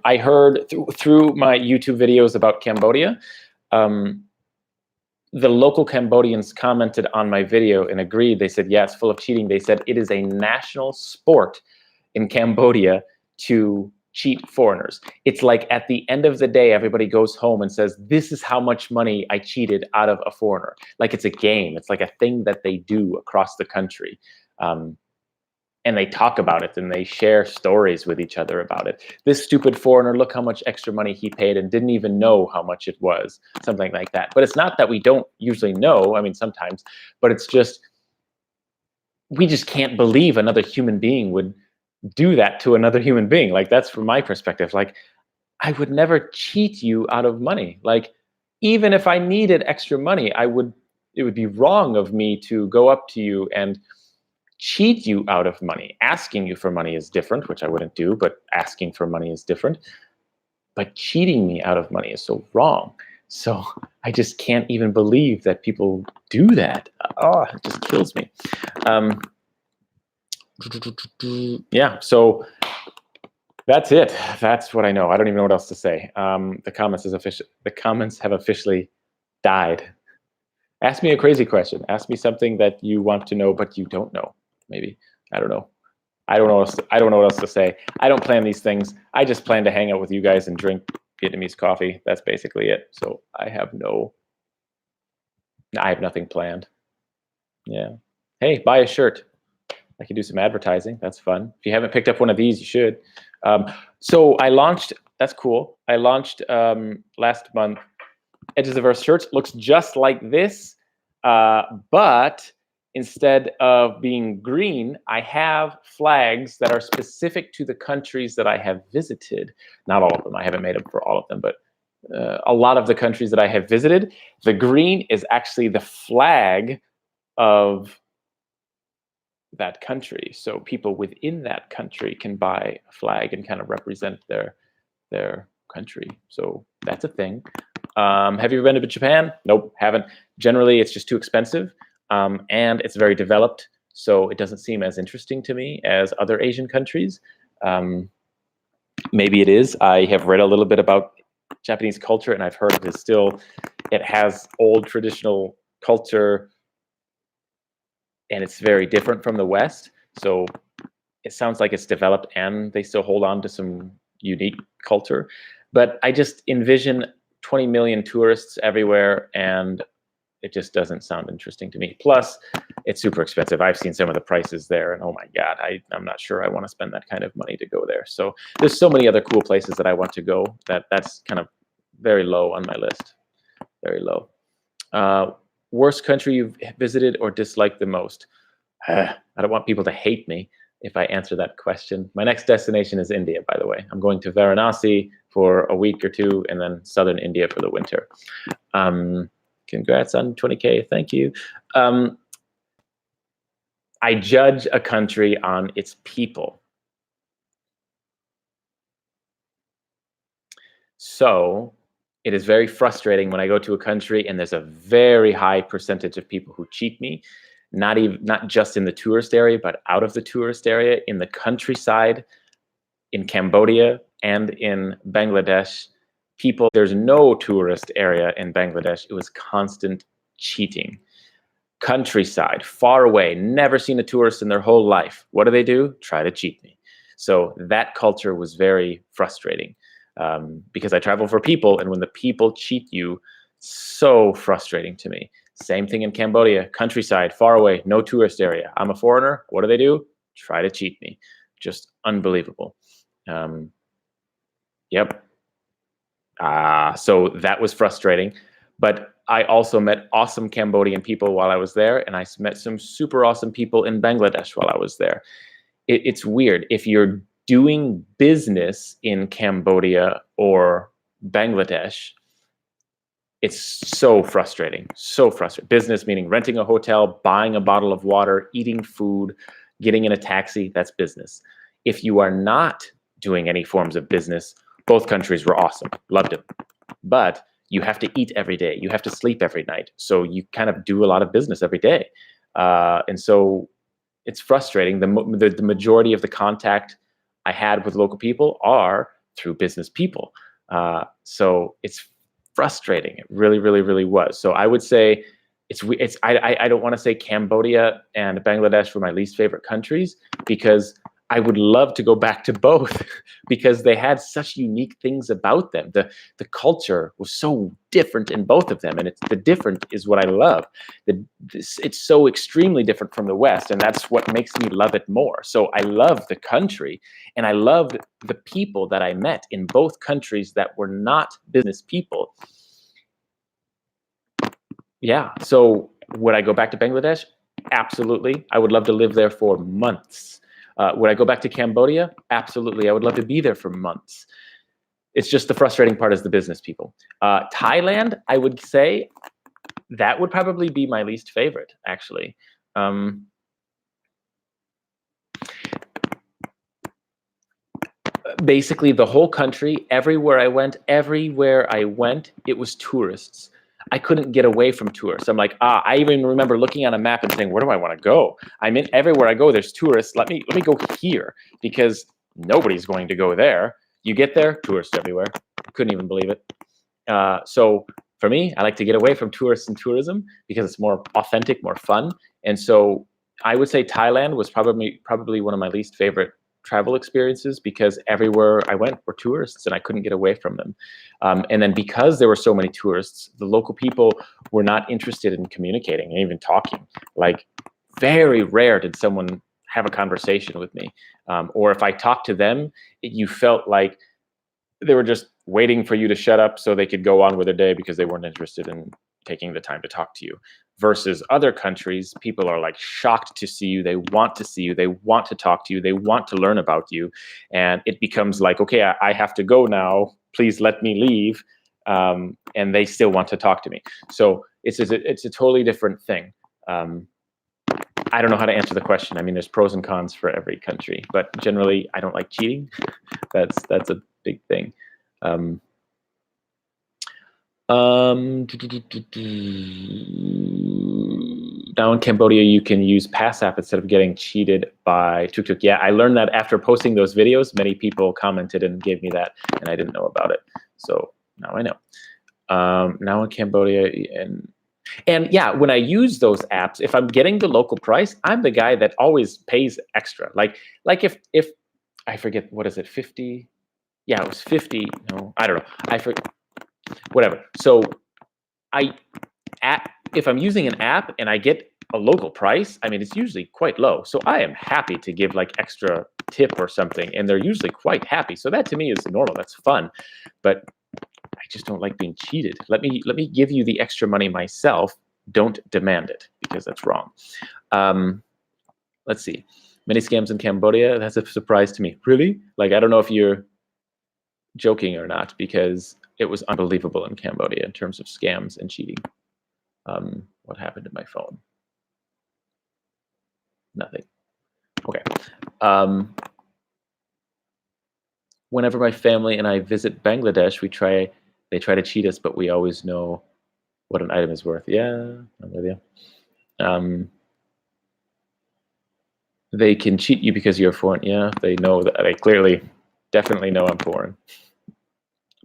I heard through my YouTube videos about Cambodia. The local Cambodians commented on my video and agreed. They said, yeah, it's full of cheating. They said it is a national sport in Cambodia to cheat foreigners. It's like at the end of the day, everybody goes home and says, this is how much money I cheated out of a foreigner. Like it's a game. It's like a thing that they do across the country. And they talk about it and they share stories with each other about it. This stupid foreigner, look how much extra money he paid and didn't even know how much it was, something like that. But it's not that we don't usually know. I mean, sometimes, but it's just, we just can't believe another human being would do that to another human being. Like, that's from my perspective. Like, I would never cheat you out of money. Like, even if I needed extra money, it would be wrong of me to go up to you and cheat you out of money. Asking you for money is different, which I wouldn't do, but asking for money is different. But cheating me out of money is so wrong. So I just can't even believe that people do that. Oh, it just kills me. Yeah, so that's it. That's what I know. I don't even know what else to say. The comments have officially died. Ask me a crazy question. Ask me something that you want to know but you don't know. Maybe. I don't know. I don't know what else to say. I don't plan these things. I just plan to hang out with you guys and drink Vietnamese coffee. That's basically it. So I have nothing planned. Yeah. Hey, buy a shirt. I can do some advertising. That's fun. If you haven't picked up one of these, you should. So I launched, that's cool. I launched last month, Edges of Earth shirts. Looks just like this, but instead of being green, I have flags that are specific to the countries that I have visited. Not all of them. I haven't made them for all of them, but a lot of the countries that I have visited. The green is actually the flag of that country. So people within that country can buy a flag and kind of represent their country. So that's a thing. Have you ever been to Japan? Nope, haven't. Generally, it's just too expensive. And it's very developed, so it doesn't seem as interesting to me as other Asian countries. Maybe it is. I have read a little bit about Japanese culture, and I've heard it has old traditional culture, and it's very different from the West. So it sounds like it's developed, and they still hold on to some unique culture. But I just envision 20 million tourists everywhere, and it just doesn't sound interesting to me. Plus, it's super expensive. I've seen some of the prices there, and oh my God, I'm not sure I want to spend that kind of money to go there. So there's so many other cool places that I want to go that's kind of very low on my list. Very low. Worst country you've visited or disliked the most? I don't want people to hate me if I answer that question. My next destination is India, by the way. I'm going to Varanasi for a week or two, and then southern India for the winter. Congrats on 20K. Thank you. I judge a country on its people. So it is very frustrating when I go to a country and there's a very high percentage of people who cheat me. not just in the tourist area, but out of the tourist area, in the countryside, in Cambodia and in Bangladesh. People, there's no tourist area in Bangladesh. It was constant cheating. Countryside, far away, never seen a tourist in their whole life. What do? Try to cheat me. So that culture was very frustrating, because I travel for people, and when the people cheat you, so frustrating to me. Same thing in Cambodia, countryside, far away, no tourist area. I'm a foreigner. What do? Try to cheat me. Just unbelievable. Yep. So that was frustrating. But I also met awesome Cambodian people while I was there, and I met some super awesome people in Bangladesh while I was there. It's weird. If you're doing business in Cambodia or Bangladesh, it's so frustrating, so frustrating. Business meaning renting a hotel, buying a bottle of water, eating food, getting in a taxi, that's business. If you are not doing any forms of business, both countries were awesome, loved it. But you have to eat every day, you have to sleep every night. So you kind of do a lot of business every day. And so it's frustrating. The majority of the contact I had with local people are through business people. So it's frustrating. It really, really, really was. So I would say I don't want to say Cambodia and Bangladesh were my least favorite countries, because I would love to go back to both because they had such unique things about them. The culture was so different in both of them, and the different is what I love. It's so extremely different from the West, and that's what makes me love it more. So I love the country, and I loved the people that I met in both countries that were not business people. Yeah. So would I go back to Bangladesh? Absolutely. I would love to live there for months. Would I go back to Cambodia? Absolutely. I would love to be there for months. It's just the frustrating part is the business people. Thailand, I would say that would probably be my least favorite, actually. Basically, the whole country, everywhere I went, it was tourists. I couldn't get away from tourists. I'm like, I even remember looking on a map and saying, where do I want to go? I mean, everywhere I go, there's tourists. Let me go here, because nobody's going to go there. You get there, tourists everywhere. Couldn't even believe it. So for me, I like to get away from tourists and tourism because it's more authentic, more fun. And so I would say Thailand was probably one of my least favorite travel experiences, because everywhere I went were tourists and I couldn't get away from them. And then because there were so many tourists, the local people were not interested in communicating and even talking. Like, very rare did someone have a conversation with me. Or if I talked to them, you felt like they were just waiting for you to shut up so they could go on with their day because they weren't interested in taking the time to talk to you. Versus other countries, people are like shocked to see you. They want to see you. They want to talk to you. They want to learn about you. And it becomes like, okay, I have to go now. Please let me leave. And they still want to talk to me. So it's a totally different thing. I don't know how to answer the question. I mean, there's pros and cons for every country, but generally I don't like cheating. That's a big thing. Now in Cambodia, you can use Pass App instead of getting cheated by Tuk Tuk. Yeah, I learned that after posting those videos. Many people commented and gave me that, and I didn't know about it. So now I know. Now in Cambodia, and yeah, when I use those apps, if I'm getting the local price, I'm the guy that always pays extra. Like if I forget, what is it, 50? Yeah, it was 50. No, I don't know. I forget. Whatever. So if I'm using an app and I get a local price, I mean, it's usually quite low. So I am happy to give like extra tip or something, and they're usually quite happy. So that to me is normal. That's fun. But I just don't like being cheated. Let me give you the extra money myself. Don't demand it, because that's wrong. Let's see. Many scams in Cambodia. That's a surprise to me. Really? Like, I don't know if you're joking or not, because it was unbelievable in Cambodia in terms of scams and cheating. What happened to my phone? Nothing. Okay. Whenever my family and I visit Bangladesh, they try to cheat us, but we always know what an item is worth. Yeah, I'm with you. They can cheat you because you're foreign. Yeah, they know that. They clearly, definitely know I'm foreign.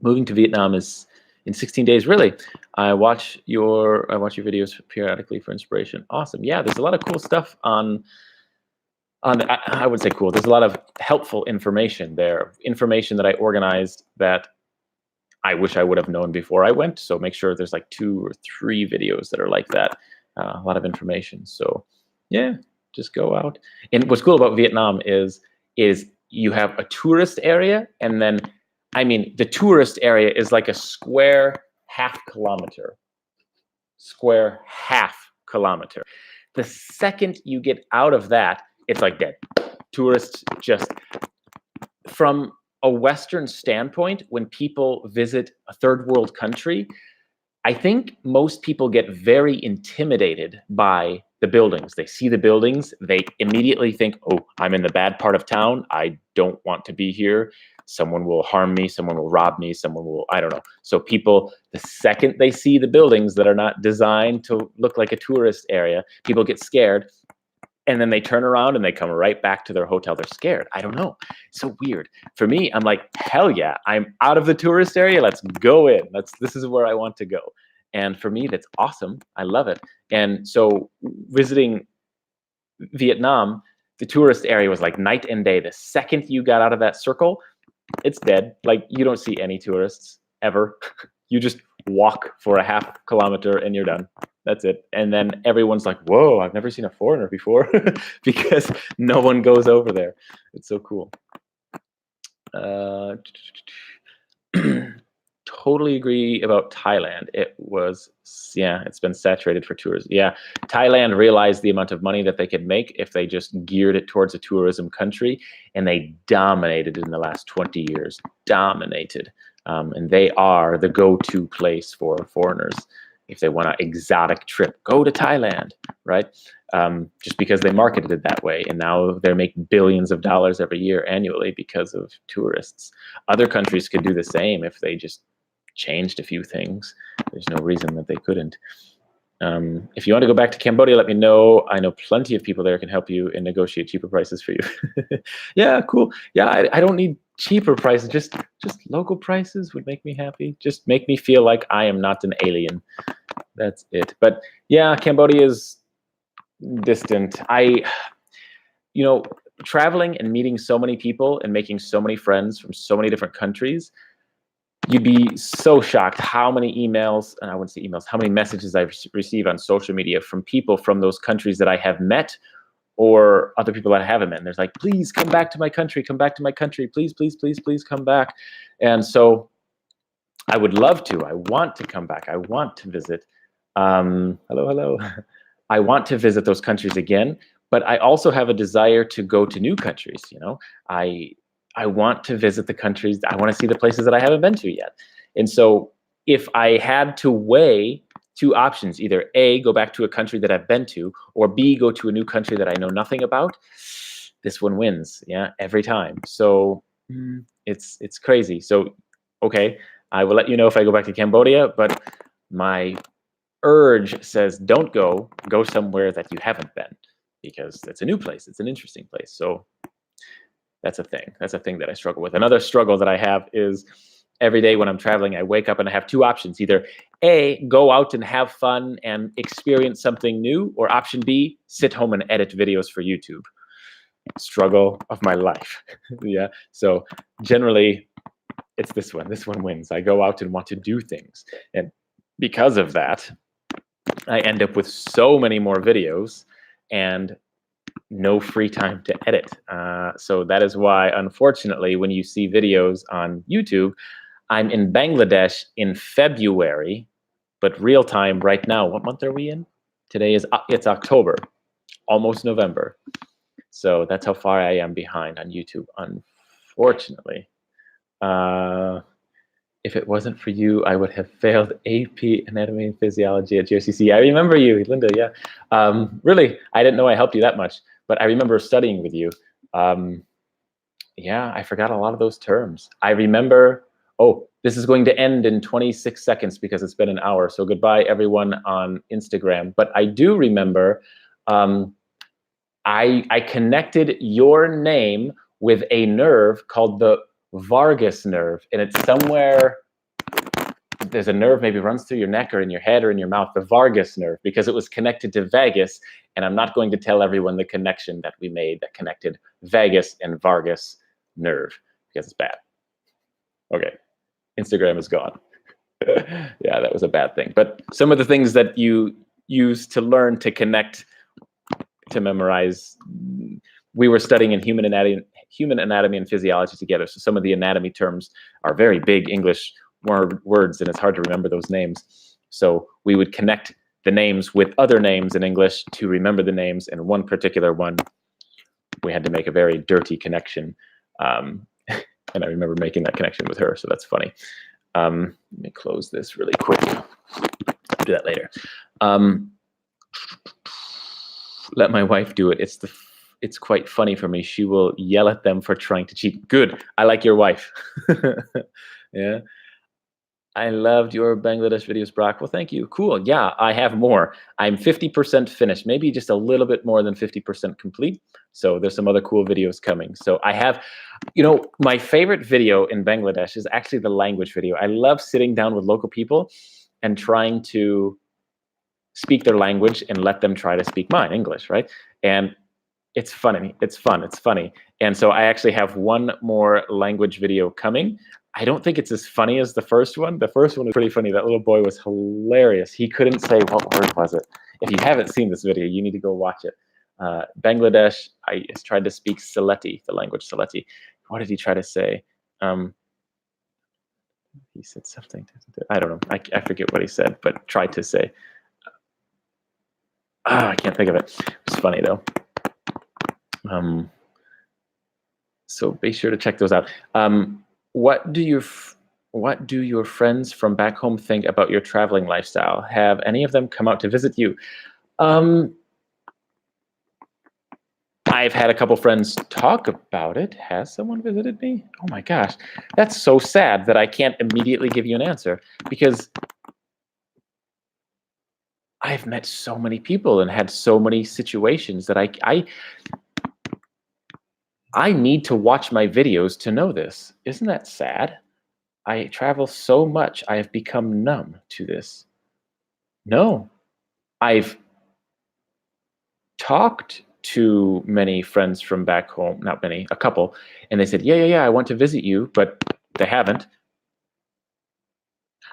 Moving to Vietnam is in 16 days. Really, I watch your videos periodically for inspiration. Awesome. Yeah, there's a lot of cool stuff on. I would say cool. There's a lot of helpful information there. Information that I organized that I wish I would have known before I went. So make sure there's like 2 or 3 videos that are like that. A lot of information. So yeah, just go out. And what's cool about Vietnam is you have a tourist area, and then, I mean, the tourist area is like a square half kilometer. Square half kilometer. The second you get out of that, it's like dead. Tourists just, from a Western standpoint, when people visit a third world country, I think most people get very intimidated by the buildings. They see the buildings, they immediately think, oh, I'm in the bad part of town. I don't want to be here. Someone will harm me. Someone will rob me. Someone will, I don't know. So people, the second they see the buildings that are not designed to look like a tourist area, people get scared. And then they turn around and they come right back to their hotel. They're scared. I don't know. It's so weird. For me, I'm like, hell yeah, I'm out of the tourist area. Let's go in. This is where I want to go. And for me, that's awesome. I love it. And so visiting Vietnam, the tourist area was like night and day. The second you got out of that circle, it's dead. Like, you don't see any tourists ever. You just walk for a half kilometer and you're done. That's it. And then everyone's like, whoa, I've never seen a foreigner before, because no one goes over there. It's so cool. Totally agree about Thailand. It was, yeah, it's been saturated for tourists. Yeah, Thailand realized the amount of money that they could make if they just geared it towards a tourism country, and they dominated in the last 20 years. Dominated. And they are the go-to place for foreigners. If they want an exotic trip, go to Thailand, right? Just because they marketed it that way. And now they're making billions of dollars every year annually because of tourists. Other countries could do the same if they just changed a few things. There's no reason that they couldn't. If you want to go back to Cambodia, let me know. I know plenty of people there can help you and negotiate cheaper prices for you. Yeah, cool. Yeah, I don't need cheaper prices. Just local prices would make me happy. Just make me feel like I am not an alien. That's it. But yeah, Cambodia is distant. Traveling and meeting so many people and making so many friends from so many different countries, you'd be so shocked how many emails, and I wouldn't say emails, how many messages I receive on social media from people from those countries that I have met, or other people that I haven't met. And there's like, please come back to my country, come back to my country, please, please, please, please come back. And so I would love to. I want to come back. I want to visit. Hello. I want to visit those countries again, but I also have a desire to go to new countries. I want to visit the countries. I want to see the places that I haven't been to yet. And so if I had to weigh 2 options, either A, go back to a country that I've been to, or B, go to a new country that I know nothing about, this one wins, yeah, every time. So it's crazy. So, okay, I will let you know if I go back to Cambodia, but my urge says don't go somewhere that you haven't been, because it's a new place. It's an interesting place. So that's a thing. That's a thing that I struggle with. Another struggle that I have is every day when I'm traveling, I wake up and I have 2 options. Either A, go out and have fun and experience something new, or option B, sit home and edit videos for YouTube. Struggle of my life. Yeah. So generally, it's this one. This one wins. I go out and want to do things. And because of that, I end up with so many more videos and no free time to edit. So that is why, unfortunately, when you see videos on YouTube, I'm in Bangladesh in February, but real time right now, what month are we in? Today it's October, almost November. So that's how far I am behind on YouTube, unfortunately. If it wasn't for you, I would have failed AP Anatomy and Physiology at GRCC. I remember you, Linda, yeah. Really, I didn't know I helped you that much, but I remember studying with you. Yeah, I forgot a lot of those terms. I remember, oh, this is going to end in 26 seconds because it's been an hour. So goodbye, everyone on Instagram. But I do remember I connected your name with a nerve called the vagus nerve, and it's somewhere. There's a nerve maybe runs through your neck or in your head or in your mouth, the vagus nerve, because it was connected to vagus. And I'm not going to tell everyone the connection that we made that connected vagus and vagus nerve because it's bad. Okay, Instagram is gone. Yeah, that was a bad thing. But some of the things that you use to learn to connect, to memorize, we were studying in human anatomy and physiology together. So some of the anatomy terms are very big English words, and it's hard to remember those names. So we would connect the names with other names in English to remember the names. And one particular one, we had to make a very dirty connection. And I remember making that connection with her. So that's funny. Let me close this really quick. I'll do that later. Let my wife do it. It's quite funny for me. She will yell at them for trying to cheat. Good. I like your wife. Yeah. I loved your Bangladesh videos, Brock. Well, thank you. Cool. Yeah, I have more. I'm 50% finished, maybe just a little bit more than 50% complete. So there's some other cool videos coming. So I have, my favorite video in Bangladesh is actually the language video. I love sitting down with local people and trying to speak their language and let them try to speak mine, English, right? And it's funny. It's fun. It's funny. And so I actually have one more language video coming. I don't think it's as funny as the first one. The first one was pretty funny. That little boy was hilarious. He couldn't say, what word was it? If you haven't seen this video, you need to go watch it. Bangladesh, I tried to speak Sylheti, the language Sylheti. What did he try to say? He said something. I don't know. I forget what he said, but tried to say. I can't think of it. It was funny, though. So be sure to check those out. What do your friends from back home think about your traveling lifestyle? Have any of them come out to visit you? I've had a couple friends talk about it. Has someone visited me? Oh my gosh, that's so sad that I can't immediately give you an answer, because I've met so many people and had so many situations that I need to watch my videos to know this. Isn't that sad? I travel so much, I have become numb to this. No, I've talked to many friends from back home, not many, a couple, and they said, yeah, I want to visit you, but they haven't.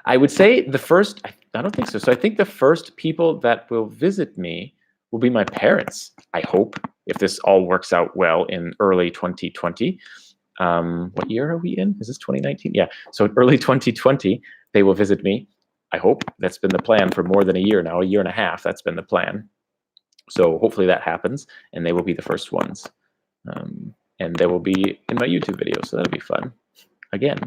I would say the first, I don't think so. So I think the first people that will visit me will be my parents, I hope, if this all works out well in early 2020. What year are we in? Is this 2019? Yeah. So early 2020, they will visit me. I hope. That's been the plan for more than a year now, a year and a half. That's been the plan. So hopefully that happens, and they will be the first ones. And they will be in my YouTube video, so that'll be fun. Again,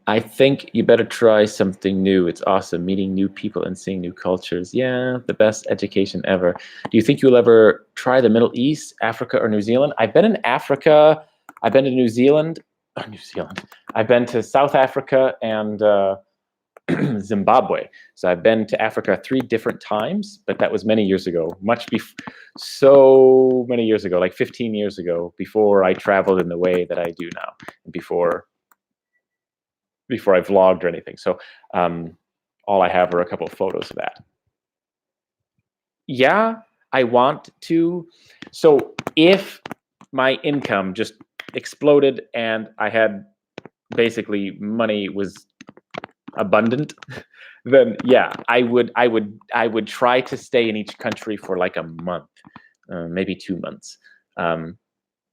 I think you better try something new. It's awesome, meeting new people and seeing new cultures. Yeah, the best education ever. Do you think you'll ever try the Middle East, Africa, or New Zealand? I've been in Africa. I've been to New Zealand. I've been to South Africa and Zimbabwe. So I've been to Africa 3 different times, but that was many years ago, so many years ago, like 15 years ago, before I traveled in the way that I do now, and before I vlogged or anything. So all I have are a couple of photos of that. Yeah, I want to. So if my income just exploded and I had basically money was abundant, then yeah, I would try to stay in each country for like a month, maybe 2 months,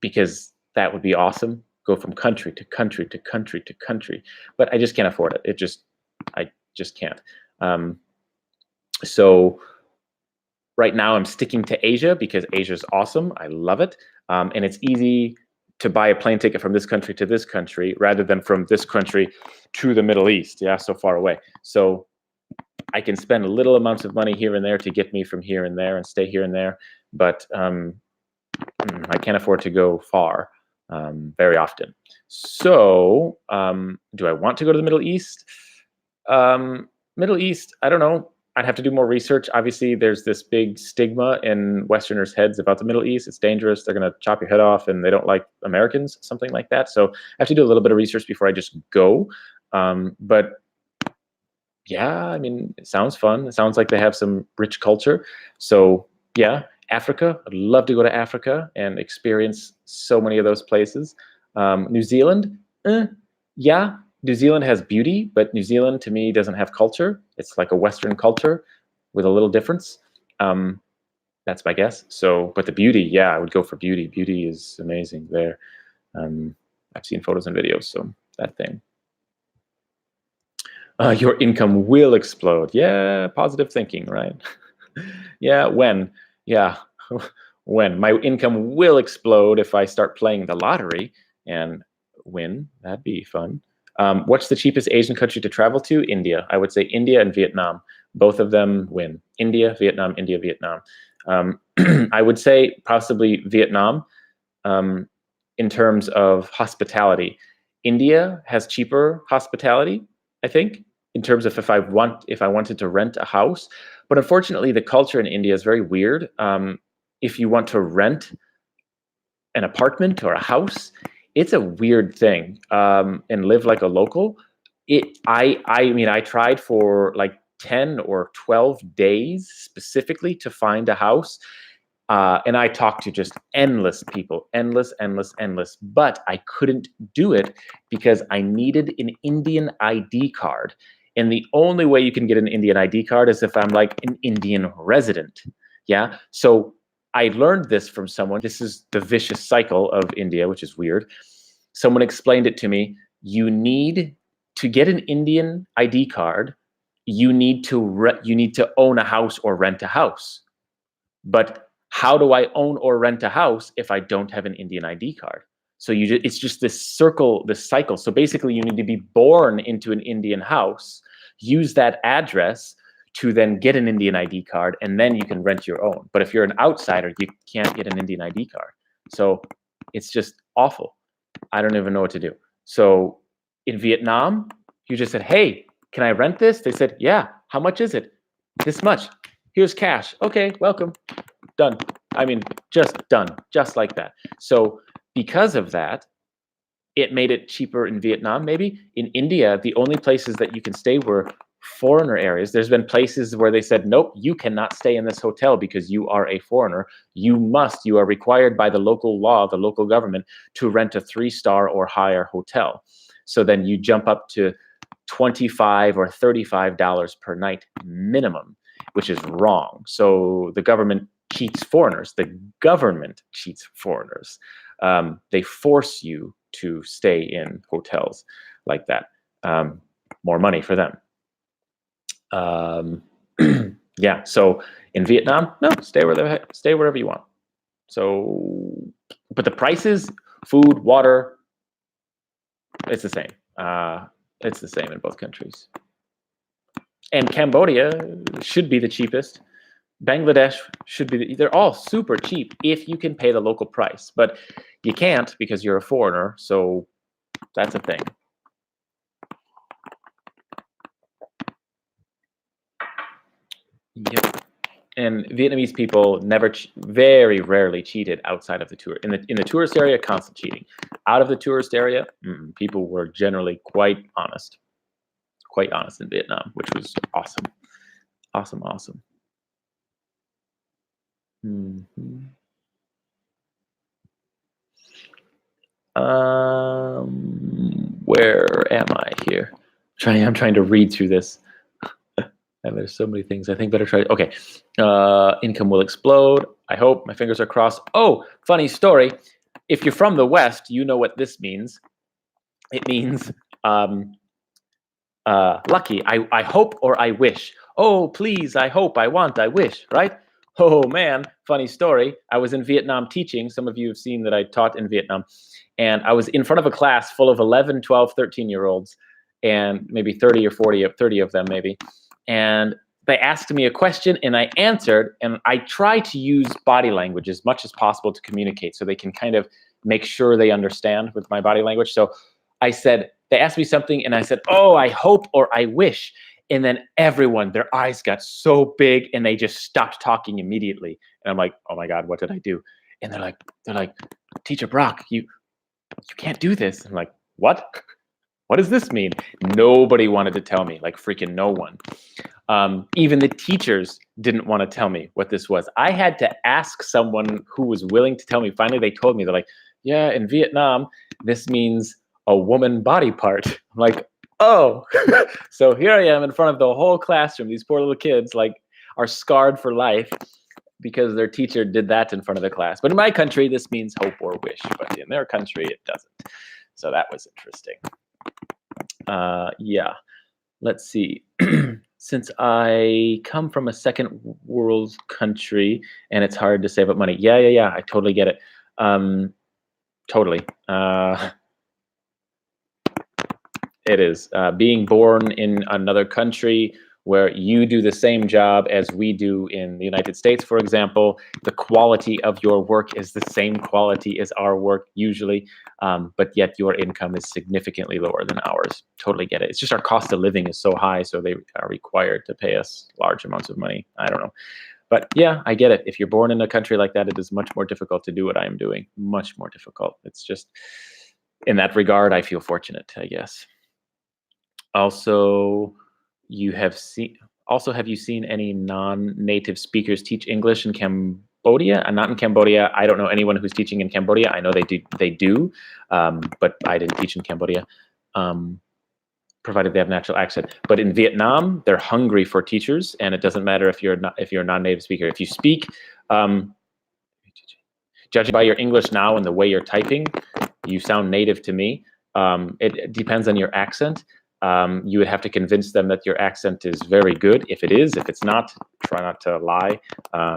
because that would be awesome. Go from country to country to country to country, but I just can't afford it. I just can't. So right now I'm sticking to Asia because Asia's awesome. I love it, and it's easy to buy a plane ticket from this country to this country rather than from this country to the Middle East. Yeah, so far away. So I can spend little amounts of money here and there to get me from here and there and stay here and there, but I can't afford to go far very often. So do I want to go to the Middle East? Middle East, I don't know. I'd have to do more research. Obviously, there's this big stigma in Westerners' heads about the Middle East. It's dangerous. They're going to chop your head off, and they don't like Americans, something like that. So I have to do a little bit of research before I just go. But yeah, I mean, it sounds fun. It sounds like they have some rich culture. So yeah, Africa. I'd love to go to Africa and experience so many of those places. New Zealand. Yeah, New Zealand has beauty, but New Zealand to me doesn't have culture. It's like a Western culture with a little difference. That's my guess. So, but the beauty, yeah, I would go for beauty. Beauty is amazing there. I've seen photos and videos, so that thing. Your income will explode. Yeah, positive thinking, right? Yeah, when? Yeah, when? My income will explode if I start playing the lottery and win. That'd be fun. What's the cheapest Asian country to travel to? India. I would say India and Vietnam. Both of them win. India, Vietnam, India, Vietnam. I would say possibly Vietnam in terms of hospitality. India has cheaper hospitality, I think, in terms of if I wanted to rent a house. But unfortunately, the culture in India is very weird. If you want to rent an apartment or a house, it's a weird thing, and live like a local. I mean, I tried for like 10 or 12 days specifically to find a house. And I talked to just endless people, endless. But I couldn't do it because I needed an Indian ID card. And the only way you can get an Indian ID card is if I'm like an Indian resident. Yeah. So I learned this from someone. This is the vicious cycle of India, which is weird. Someone explained it to me. You need to get an Indian ID card. You need to own a house or rent a house. But how do I own or rent a house if I don't have an Indian ID card? So it's just this circle, this cycle. So basically you need to be born into an Indian house, use that address to then get an Indian ID card, and then you can rent your own. But if you're an outsider, you can't get an Indian ID card. So it's just awful. I don't even know what to do. So in Vietnam, you just said, hey, can I rent this? They said, yeah. How much is it? This much. Here's cash. Okay, welcome. Done. I mean, just done, just like that. So because of that, it made it cheaper in Vietnam, maybe. In India, the only places that you can stay were foreigner areas. There's been places where they said, nope, you cannot stay in this hotel because you are a foreigner. You are required by the local law, the local government, to rent a 3-star or higher hotel. So then you jump up to $25 or $35 per night minimum, which is wrong. So the government cheats foreigners. The government cheats foreigners. They force you to stay in hotels like that. More money for them. Yeah. So in Vietnam, no, stay wherever you want. So, but the prices, food, water, it's the same. It's the same in both countries. And Cambodia should be the cheapest. Bangladesh should be, they're all super cheap if you can pay the local price, but you can't because you're a foreigner, so that's a thing. Yep. And Vietnamese people very rarely cheated outside of the tour. In the tourist area, constant cheating. Out of the tourist area, people were generally quite honest in Vietnam, which was awesome. Awesome. Where am I here? I'm trying to read through this. And there's so many things. I think better try. Okay. Income will explode. I hope. My fingers are crossed. Oh, funny story. If you're from the West, you know what this means. It means lucky. I hope or I wish. Oh, please, I hope, I want, I wish, right? Oh, man, funny story. I was in Vietnam teaching. Some of you have seen that I taught in Vietnam. And I was in front of a class full of 11, 12, 13-year-olds, and maybe 30 or 30 of them maybe. And they asked me a question, and I answered, and I try to use body language as much as possible to communicate so they can kind of make sure they understand with my body language. So I said, they asked me something, and I said, oh, I hope or I wish. And then everyone, their eyes got so big and they just stopped talking immediately. And I'm like, oh my God, what did I do? And they're like, Teacher Brock, you can't do this. I'm like, what? What does this mean? Nobody wanted to tell me, like freaking no one. Even the teachers didn't want to tell me what this was. I had to ask someone who was willing to tell me. Finally, they told me. They're like, yeah, in Vietnam, this means a woman body part. I'm like, oh. So here I am in front of the whole classroom. These poor little kids like are scarred for life because their teacher did that in front of the class. But in my country, this means hope or wish. But in their country, it doesn't. So that was interesting. Yeah, let's see. Since I come from a second world country and it's hard to save up money. Yeah. I totally get it. Totally. It is. Being born in another country where you do the same job as we do in the United States, for example, the quality of your work is the same quality as our work usually, but yet your income is significantly lower than ours. Totally get it. It's just our cost of living is so high, so they are required to pay us large amounts of money. I don't know. But yeah, I get it. If you're born in a country like that, it is much more difficult to do what I am doing. Much more difficult. It's just, in that regard, I feel fortunate, I guess. Also, have you seen any non-native speakers teach English in Cambodia? Not in Cambodia. I don't know anyone who's teaching in Cambodia. I know they do, but I didn't teach in Cambodia, provided they have natural accent. But in Vietnam, they're hungry for teachers, and it doesn't matter if you're a non-native speaker. If you speak, judging by your English now and the way you're typing, you sound native to me. It depends on your accent. You would have to convince them that your accent is very good. If it is, if it's not, try not to lie,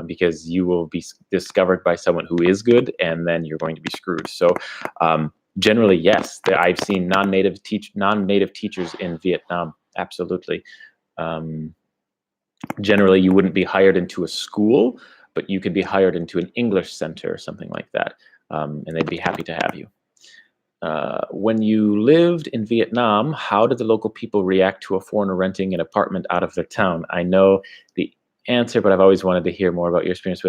because you will be discovered by someone who is good, and then you're going to be screwed. So generally, yes, I've seen non-native teachers in Vietnam. Absolutely. Generally, you wouldn't be hired into a school, but you could be hired into an English center or something like that, and they'd be happy to have you. When you lived in Vietnam, how did the local people react to a foreigner renting an apartment out of their town? I know the answer, but I've always wanted to hear more about your experience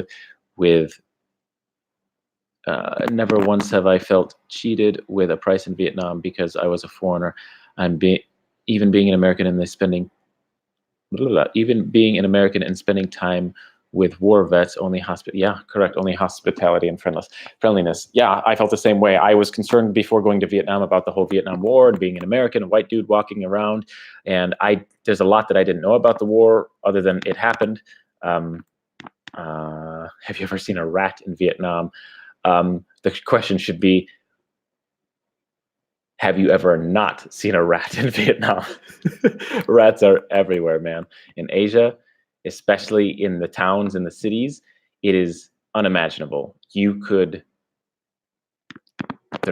with never once have I felt cheated with a price in Vietnam because I was a foreigner. Even being an American and spending time with war vets, only hospitality and friendliness. Yeah, I felt the same way. I was concerned before going to Vietnam about the whole Vietnam War and being an American, a white dude walking around. And there's a lot that I didn't know about the war other than it happened. Have you ever seen a rat in Vietnam? The question should be, have you ever not seen a rat in Vietnam? Rats are everywhere, man. In Asia, especially in the towns and the cities, it is unimaginable. They're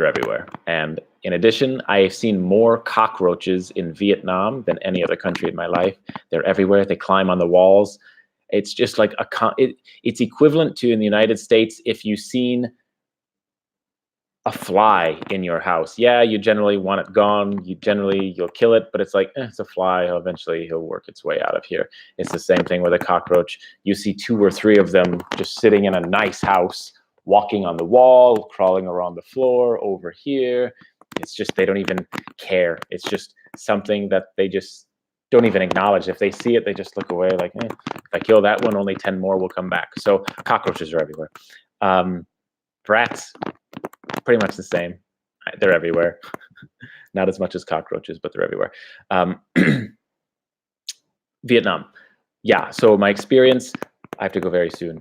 everywhere. And in addition, I've seen more cockroaches in Vietnam than any other country in my life. They're everywhere. They climb on the walls. It's just like it's equivalent to in the United States if you've seen a fly in your house. Yeah, you generally want it gone. You'll kill it, but it's like, it's a fly. Eventually he'll work its way out of here. It's the same thing with a cockroach. You see 2 or 3 of them just sitting in a nice house, walking on the wall, crawling around the floor over here. It's just, they don't even care. It's just something that they just don't even acknowledge. If they see it, they just look away like, if I kill that one, only 10 more will come back. So cockroaches are everywhere. Rats, pretty much the same. They're everywhere. Not as much as cockroaches, but they're everywhere. Vietnam. Yeah, so my experience, I have to go very soon.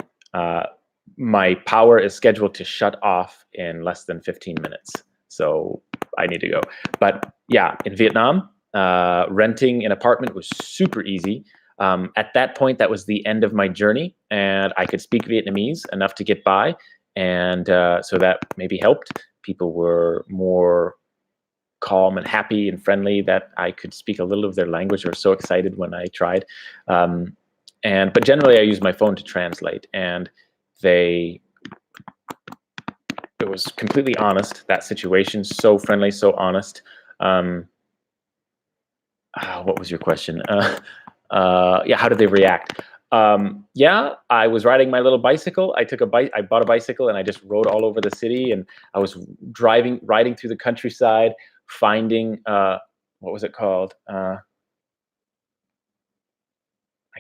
My power is scheduled to shut off in less than 15 minutes. So I need to go. But yeah, in Vietnam, renting an apartment was super easy. At that point, that was the end of my journey, and I could speak Vietnamese enough to get by. And so that maybe helped. People were more calm and happy and friendly that I could speak a little of their language. They were so excited when I tried. But generally I used my phone to translate, and it was completely honest, that situation, so friendly, so honest. What was your question? Yeah, how did they react? Yeah, I was riding my little bicycle. I bought a bicycle and I just rode all over the city. And I was riding through the countryside, finding what was it called? I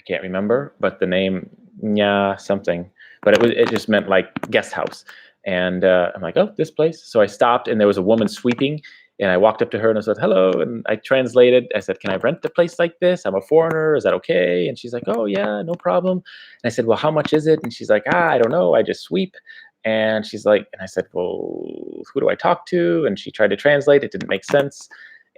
can't remember, but the name Nya something. But it just meant like guest house. And I'm like, oh, this place. So I stopped, and there was a woman sweeping, and I walked up to her and I said, hello. And I translated. I said, can I rent a place like this? I'm a foreigner. Is that okay? And she's like, oh yeah, no problem. And I said, well, how much is it? And she's like, I don't know. I just sweep. And she's like, and I said, well, who do I talk to? And she tried to translate. It didn't make sense.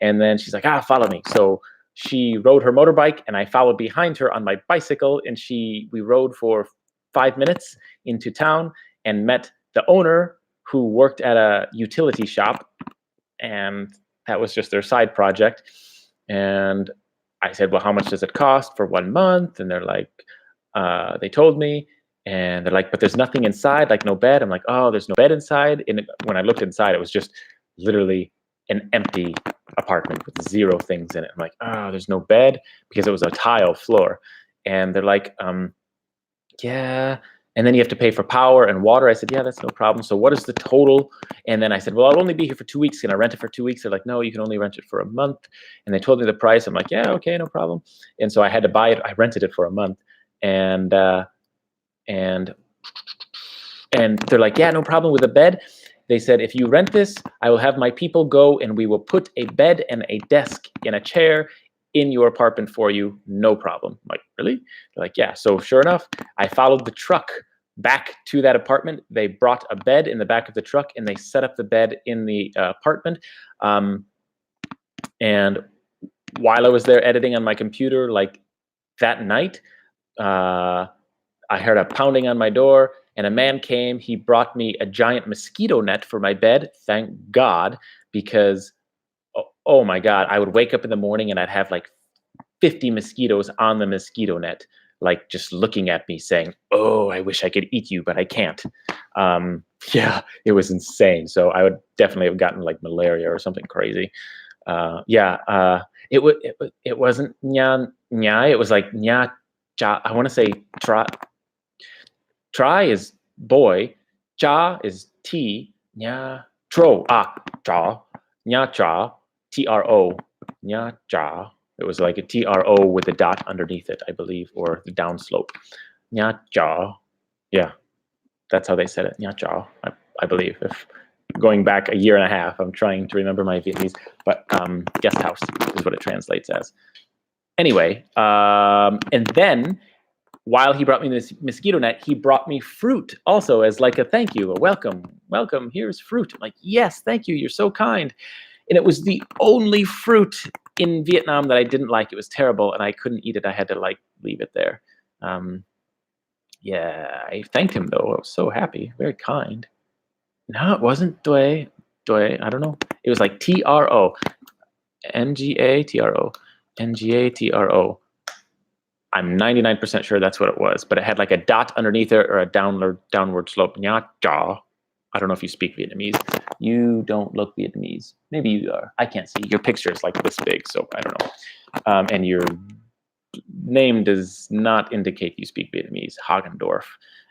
And then she's like, follow me. So she rode her motorbike and I followed behind her on my bicycle, and we rode for 5 minutes into town and met the owner, who worked at a utility shop, and that was just their side project. And I said, well, how much does it cost for 1 month? And they're like, they told me, and they're like, but there's nothing inside, like no bed. I'm like, oh, there's no bed inside. And when I looked inside, it was just literally an empty apartment with 0 things in it. I'm like, oh, there's no bed, because it was a tile floor. And they're like, yeah. And then you have to pay for power and water. I said, yeah, that's no problem. So what is the total? And then I said, well, I'll only be here for 2 weeks. Can I rent it for 2 weeks? They're like, no, you can only rent it for a month. And they told me the price. I'm like, yeah, okay, no problem. And so I had to buy it. I rented it for a month. And they're like, yeah, no problem with the bed. They said, if you rent this, I will have my people go and we will put a bed and a desk and a chair in your apartment for you. No problem. I'm like, really? They're like, yeah. So sure enough, I followed the truck back to that apartment. They brought a bed in the back of the truck and they set up the bed in the apartment. And while I was there editing on my computer, like that night, I heard a pounding on my door. And a man came. He brought me a giant mosquito net for my bed. Thank God, because, oh my God, I would wake up in the morning and I'd have like 50 mosquitoes on the mosquito net, like just looking at me saying, oh, I wish I could eat you, but I can't. Yeah, it was insane. So I would definitely have gotten like malaria or something crazy. It wasn't nya nya. It was like nya cha. I want to say tra. Try is boy, cha is tea, nya tro cha, nya cha, tro, nya cha. It was like a tro with a dot underneath it, I believe, or the downslope. Nya cha, yeah, that's how they said it. Nya cha, I believe. If going back a year and a half, I'm trying to remember my Vietnamese, but guest house is what it translates as. Anyway, and then, while he brought me this mosquito net, he brought me fruit also as like a thank you, a welcome, here's fruit. I'm like, yes, thank you, you're so kind. And it was the only fruit in Vietnam that I didn't like. It was terrible, and I couldn't eat it. I had to like leave it there. Yeah, I thanked him though. I was so happy, very kind. No, it wasn't Doi, I don't know. It was like TRO, NGA, TRO, NGA, TRO. I'm 99% sure that's what it was, but it had like a dot underneath it or a downward slope. Nha cha. I don't know if you speak Vietnamese. You don't look Vietnamese. Maybe you are. I can't see. Your picture is like this big, so I don't know. And your name does not indicate you speak Vietnamese. Hagendorf.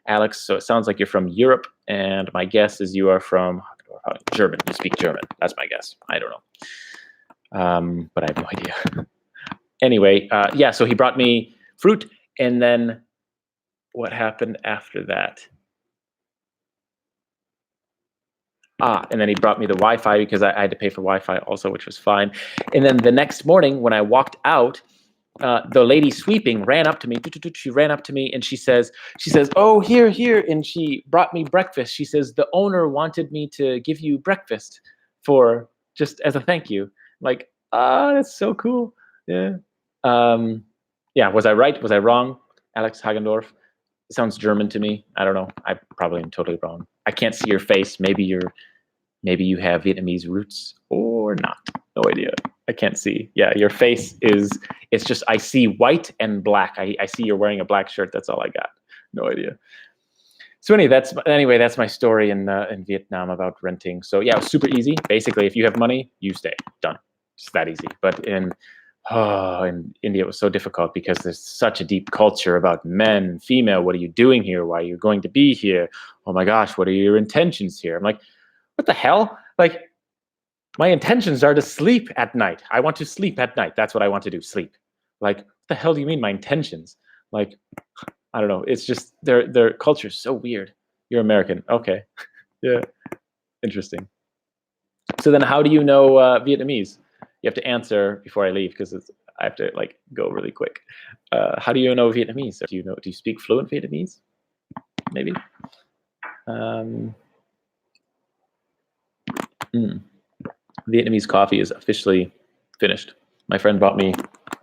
Alex, so it sounds like you're from Europe, and my guess is you are from German. You speak German. That's my guess. I don't know. But I have no idea. Anyway, yeah, so he brought me fruit, and then what happened after that? And then he brought me the Wi-Fi, because I had to pay for Wi-Fi also, which was fine. And then the next morning when I walked out, the lady sweeping ran up to me. She ran up to me and she says, oh, here. And she brought me breakfast. She says, the owner wanted me to give you breakfast for just as a thank you. I'm like, that's so cool. Yeah. Yeah, was I right? Was I wrong? Alex Hagendorf. It sounds German to me. I don't know. I probably am totally wrong. I can't see your face. Maybe you have Vietnamese roots or not. No idea. I can't see. Yeah, your face it's just, I see white and black. I see you're wearing a black shirt. That's all I got. No idea. So anyway, that's my story in Vietnam about renting. So yeah, it was super easy. Basically, if you have money, you stay. Done. It's that easy. But in Oh, in India, it was so difficult because there's such a deep culture about men, female. What are you doing here? Why are you going to be here? Oh my gosh, what are your intentions here? I'm like, what the hell? Like, my intentions are to sleep at night. I want to sleep at night. That's what I want to do, sleep. Like, what the hell do you mean, my intentions? Like, I don't know. It's just their culture is so weird. You're American. Okay. Yeah. Interesting. So then how do you know Vietnamese? You have to answer before I leave because I have to like go really quick. How do you know Vietnamese? Do you speak fluent Vietnamese? Maybe. Um, Vietnamese coffee is officially finished. My friend bought me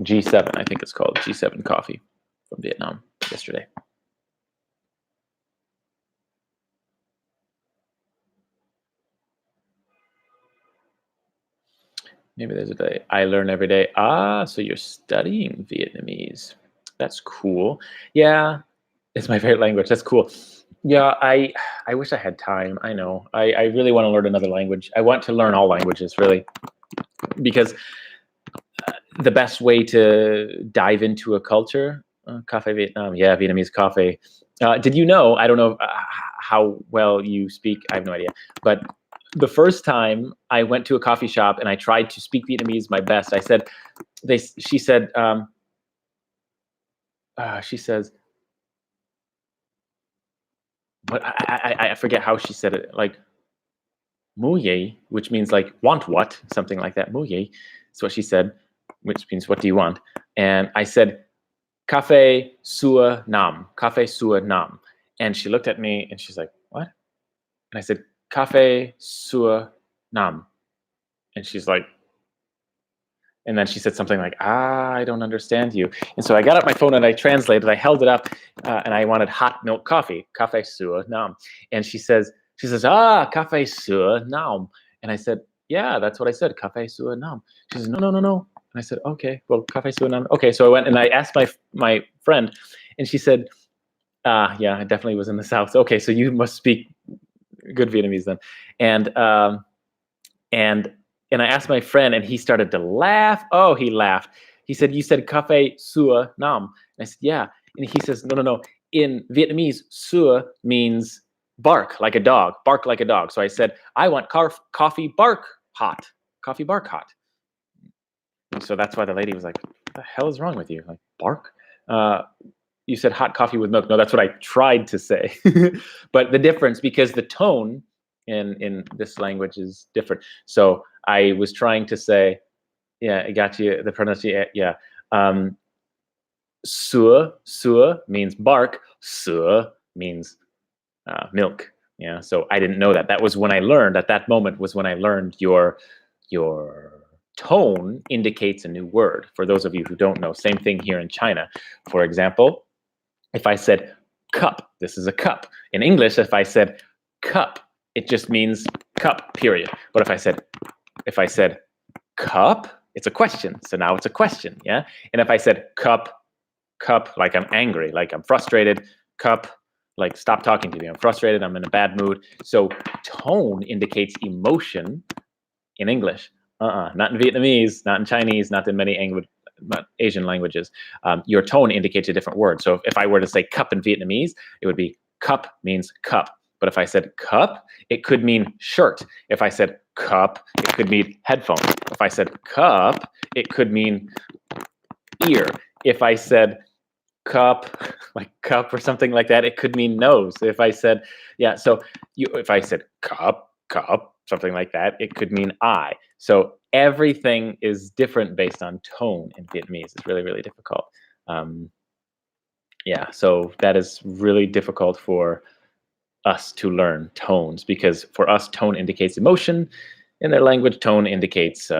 G7, I think it's called G7 coffee from Vietnam yesterday. Maybe there's a day. I learn every day. Ah, so you're studying Vietnamese. That's cool. Yeah, it's my favorite language. That's cool. Yeah, I wish I had time. I know. I really want to learn another language. I want to learn all languages, really, because the best way to dive into a culture, Cafe Vietnam, yeah, Vietnamese coffee. Did you know? I don't know how well you speak. I have no idea. But the first time I went to a coffee shop and I tried to speak Vietnamese my best, I said, she said, she says, but I forget how she said it. Like, "Mu ye," which means like want what, something like that. "Mu ye," is what she said, which means what do you want? And I said, "Cafe Sua Nam, Cafe Sua Nam." And she looked at me and she's like, "What?" And I said, "Cafe Sua Nam." And she's like, and then she said something like, I don't understand you. And so I got up my phone and I translated. I held it up and I wanted hot milk coffee, Cafe Sua Nam. And she says, Cafe Sua Nam. And I said, yeah, that's what I said, Cafe Sua Nam. She says, no. And I said, okay, well, Cafe Sua Nam. Okay, so I went and I asked my friend, and she said, yeah, I definitely was in the South. Okay, so you must speak good Vietnamese then. And I asked my friend, and he started to laugh. Oh, he laughed. He said, "You said Cafe Sua Nam." And I said, "Yeah." And he says, "No. In Vietnamese, Sua means bark like a dog. Bark like a dog." So I said, "I want coffee bark hot. Coffee bark hot." And so that's why the lady was like, "What the hell is wrong with you? Like bark?" You said hot coffee with milk. No, that's what I tried to say. But the difference, because the tone in this language is different. So I was trying to say, yeah, I got you. The pronunciation, yeah. Sua means bark. Sua means milk. Yeah. So I didn't know that. That was when I learned. At that moment was when I learned your tone indicates a new word. For those of you who don't know, same thing here in China. For example, if I said cup, this is a cup. In English, if I said cup, it just means cup, period. But if I said cup, it's a question. So now it's a question, yeah? And if I said cup, like I'm angry, like I'm frustrated, cup, like stop talking to me, I'm frustrated, I'm in a bad mood. So tone indicates emotion in English. Not in Vietnamese, not in Chinese, not in many Asian languages. Your tone indicates a different word. So if I were to say cup in Vietnamese, it would be cup means cup. But if I said cup, it could mean shirt. If I said cup, it could mean headphones. If I said cup, it could mean ear. If I said cup, like cup or something like that, it could mean nose. If I said, yeah, so if I said cup, something like that, it could mean eye. So everything is different based on tone in Vietnamese. It's really, really difficult. Yeah, so that is really difficult for us to learn tones, because for us, tone indicates emotion. In their language, tone indicates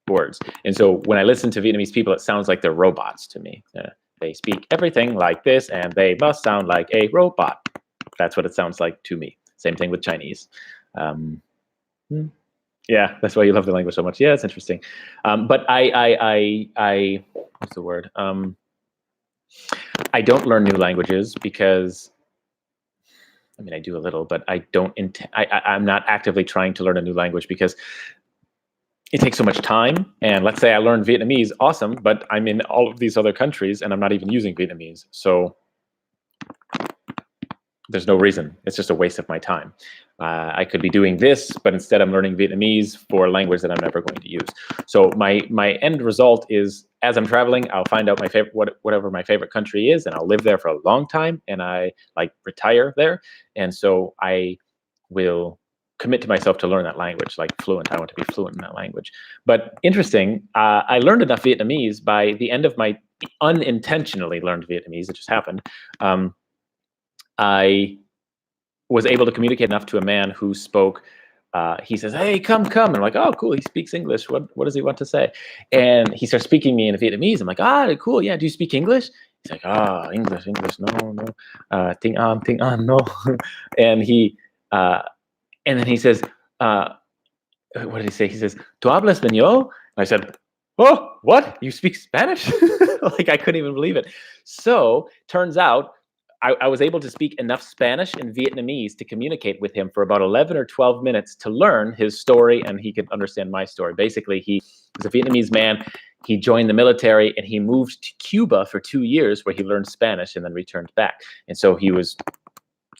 words. And so when I listen to Vietnamese people, it sounds like they're robots to me. They speak everything like this, and they must sound like a robot. That's what it sounds like to me. Same thing with Chinese. Yeah, that's why you love the language so much. Yeah, it's interesting. But I what's the word? I don't learn new languages because, I mean, I do a little, but I don't. I'm not actively trying to learn a new language because it takes so much time. And let's say I learned Vietnamese, awesome, but I'm in all of these other countries and I'm not even using Vietnamese. So there's no reason. It's just a waste of my time. I could be doing this, but instead I'm learning Vietnamese for a language that I'm never going to use. So my end result is, as I'm traveling, I'll find out my favorite, whatever my favorite country is, and I'll live there for a long time, and I like retire there. And so I will commit to myself to learn that language, like fluent. I want to be fluent in that language. But interesting, I learned enough Vietnamese by the end of my unintentionally learned Vietnamese. It just happened. I was able to communicate enough to a man who spoke. He says, "Hey, come." And I'm like, "Oh, cool. He speaks English. What does he want to say?" And he starts speaking me in Vietnamese. I'm like, "Ah, cool. Yeah. Do you speak English?" He's like, "Ah, English. No. Tiếng Anh, no." And and then he says, "What did he say?" He says, "Tu hablas español?" And I said, "Oh, what? You speak Spanish?" Like I couldn't even believe it. So turns out I was able to speak enough Spanish and Vietnamese to communicate with him for about 11 or 12 minutes to learn his story, and he could understand my story. Basically, he was a Vietnamese man. He joined the military and he moved to Cuba for 2 years where he learned Spanish and then returned back. And so he was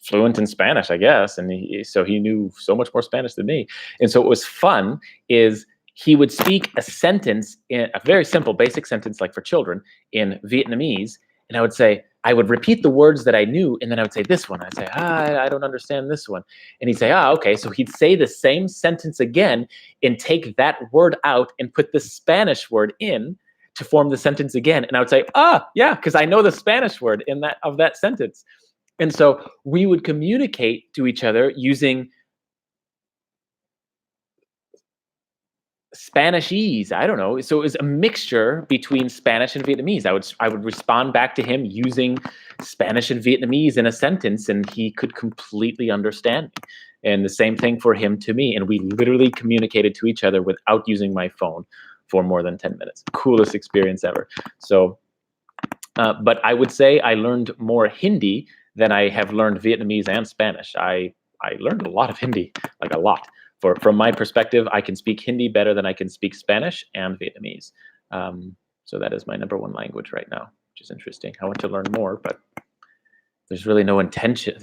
fluent in Spanish, I guess. And so he knew so much more Spanish than me. And so what was fun is he would speak a sentence, in a very simple, basic sentence, like for children, in Vietnamese. And I would repeat the words that I knew, and then I would say this one. I'd say, I don't understand this one. And he'd say, okay. So he'd say the same sentence again and take that word out and put the Spanish word in to form the sentence again. And I would say, yeah, because I know the Spanish word of that sentence. And so we would communicate to each other using Spanishese. I don't know. So it was a mixture between Spanish and Vietnamese. I would respond back to him using Spanish and Vietnamese in a sentence, and he could completely understand me. And the same thing for him to me. And we literally communicated to each other without using my phone for more than 10 minutes. Coolest experience ever. So, but I would say I learned more Hindi than I have learned Vietnamese and Spanish. I learned a lot of Hindi, like a lot. From my perspective, I can speak Hindi better than I can speak Spanish and Vietnamese. So that is my #1 language right now, which is interesting. I want to learn more, but there's really no intention.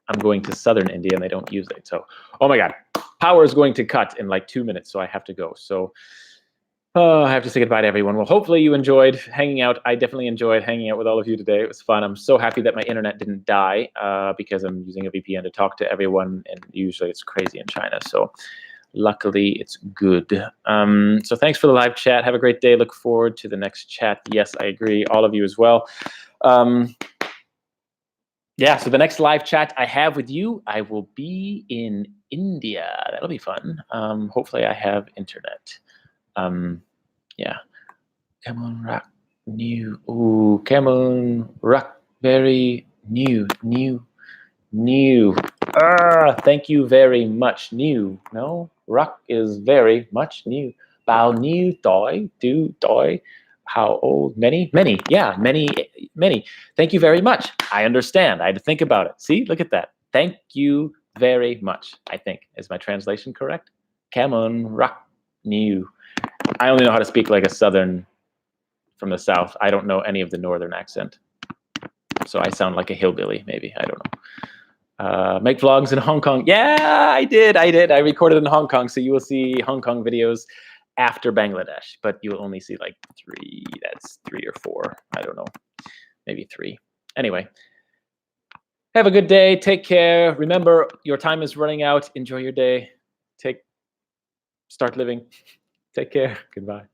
I'm going to southern India and they don't use it. So, oh my God, power is going to cut in like 2 minutes, so I have to go. So I have to say goodbye to everyone. Well, hopefully you enjoyed hanging out. I definitely enjoyed hanging out with all of you today. It was fun. I'm so happy that my internet didn't die because I'm using a VPN to talk to everyone, and usually it's crazy in China. So luckily it's good. So thanks for the live chat. Have a great day. Look forward to the next chat. Yes, I agree. All of you as well. Yeah, so the next live chat I have with you, I will be in India. That'll be fun. Hopefully I have internet. Yeah. Come on, rock, new. Ooh, come on, rock, very new. Thank you very much, new. No, rock is very much new. Bao nhiêu tuổi, du tuổi. How old? Many. Yeah, many. Thank you very much. I understand. I had to think about it. See, look at that. Thank you very much, I think. Is my translation correct? Come on, rock, new. I only know how to speak like a southern from the south. I don't know any of the northern accent. So I sound like a hillbilly, maybe. I don't know. Make vlogs in Hong Kong. Yeah, I did. I recorded in Hong Kong. So you will see Hong Kong videos after Bangladesh, but you will only see like 3. That's 3 or 4. I don't know. Maybe 3. Anyway, have a good day. Take care. Remember, your time is running out. Enjoy your day. Start living. Take care. Goodbye.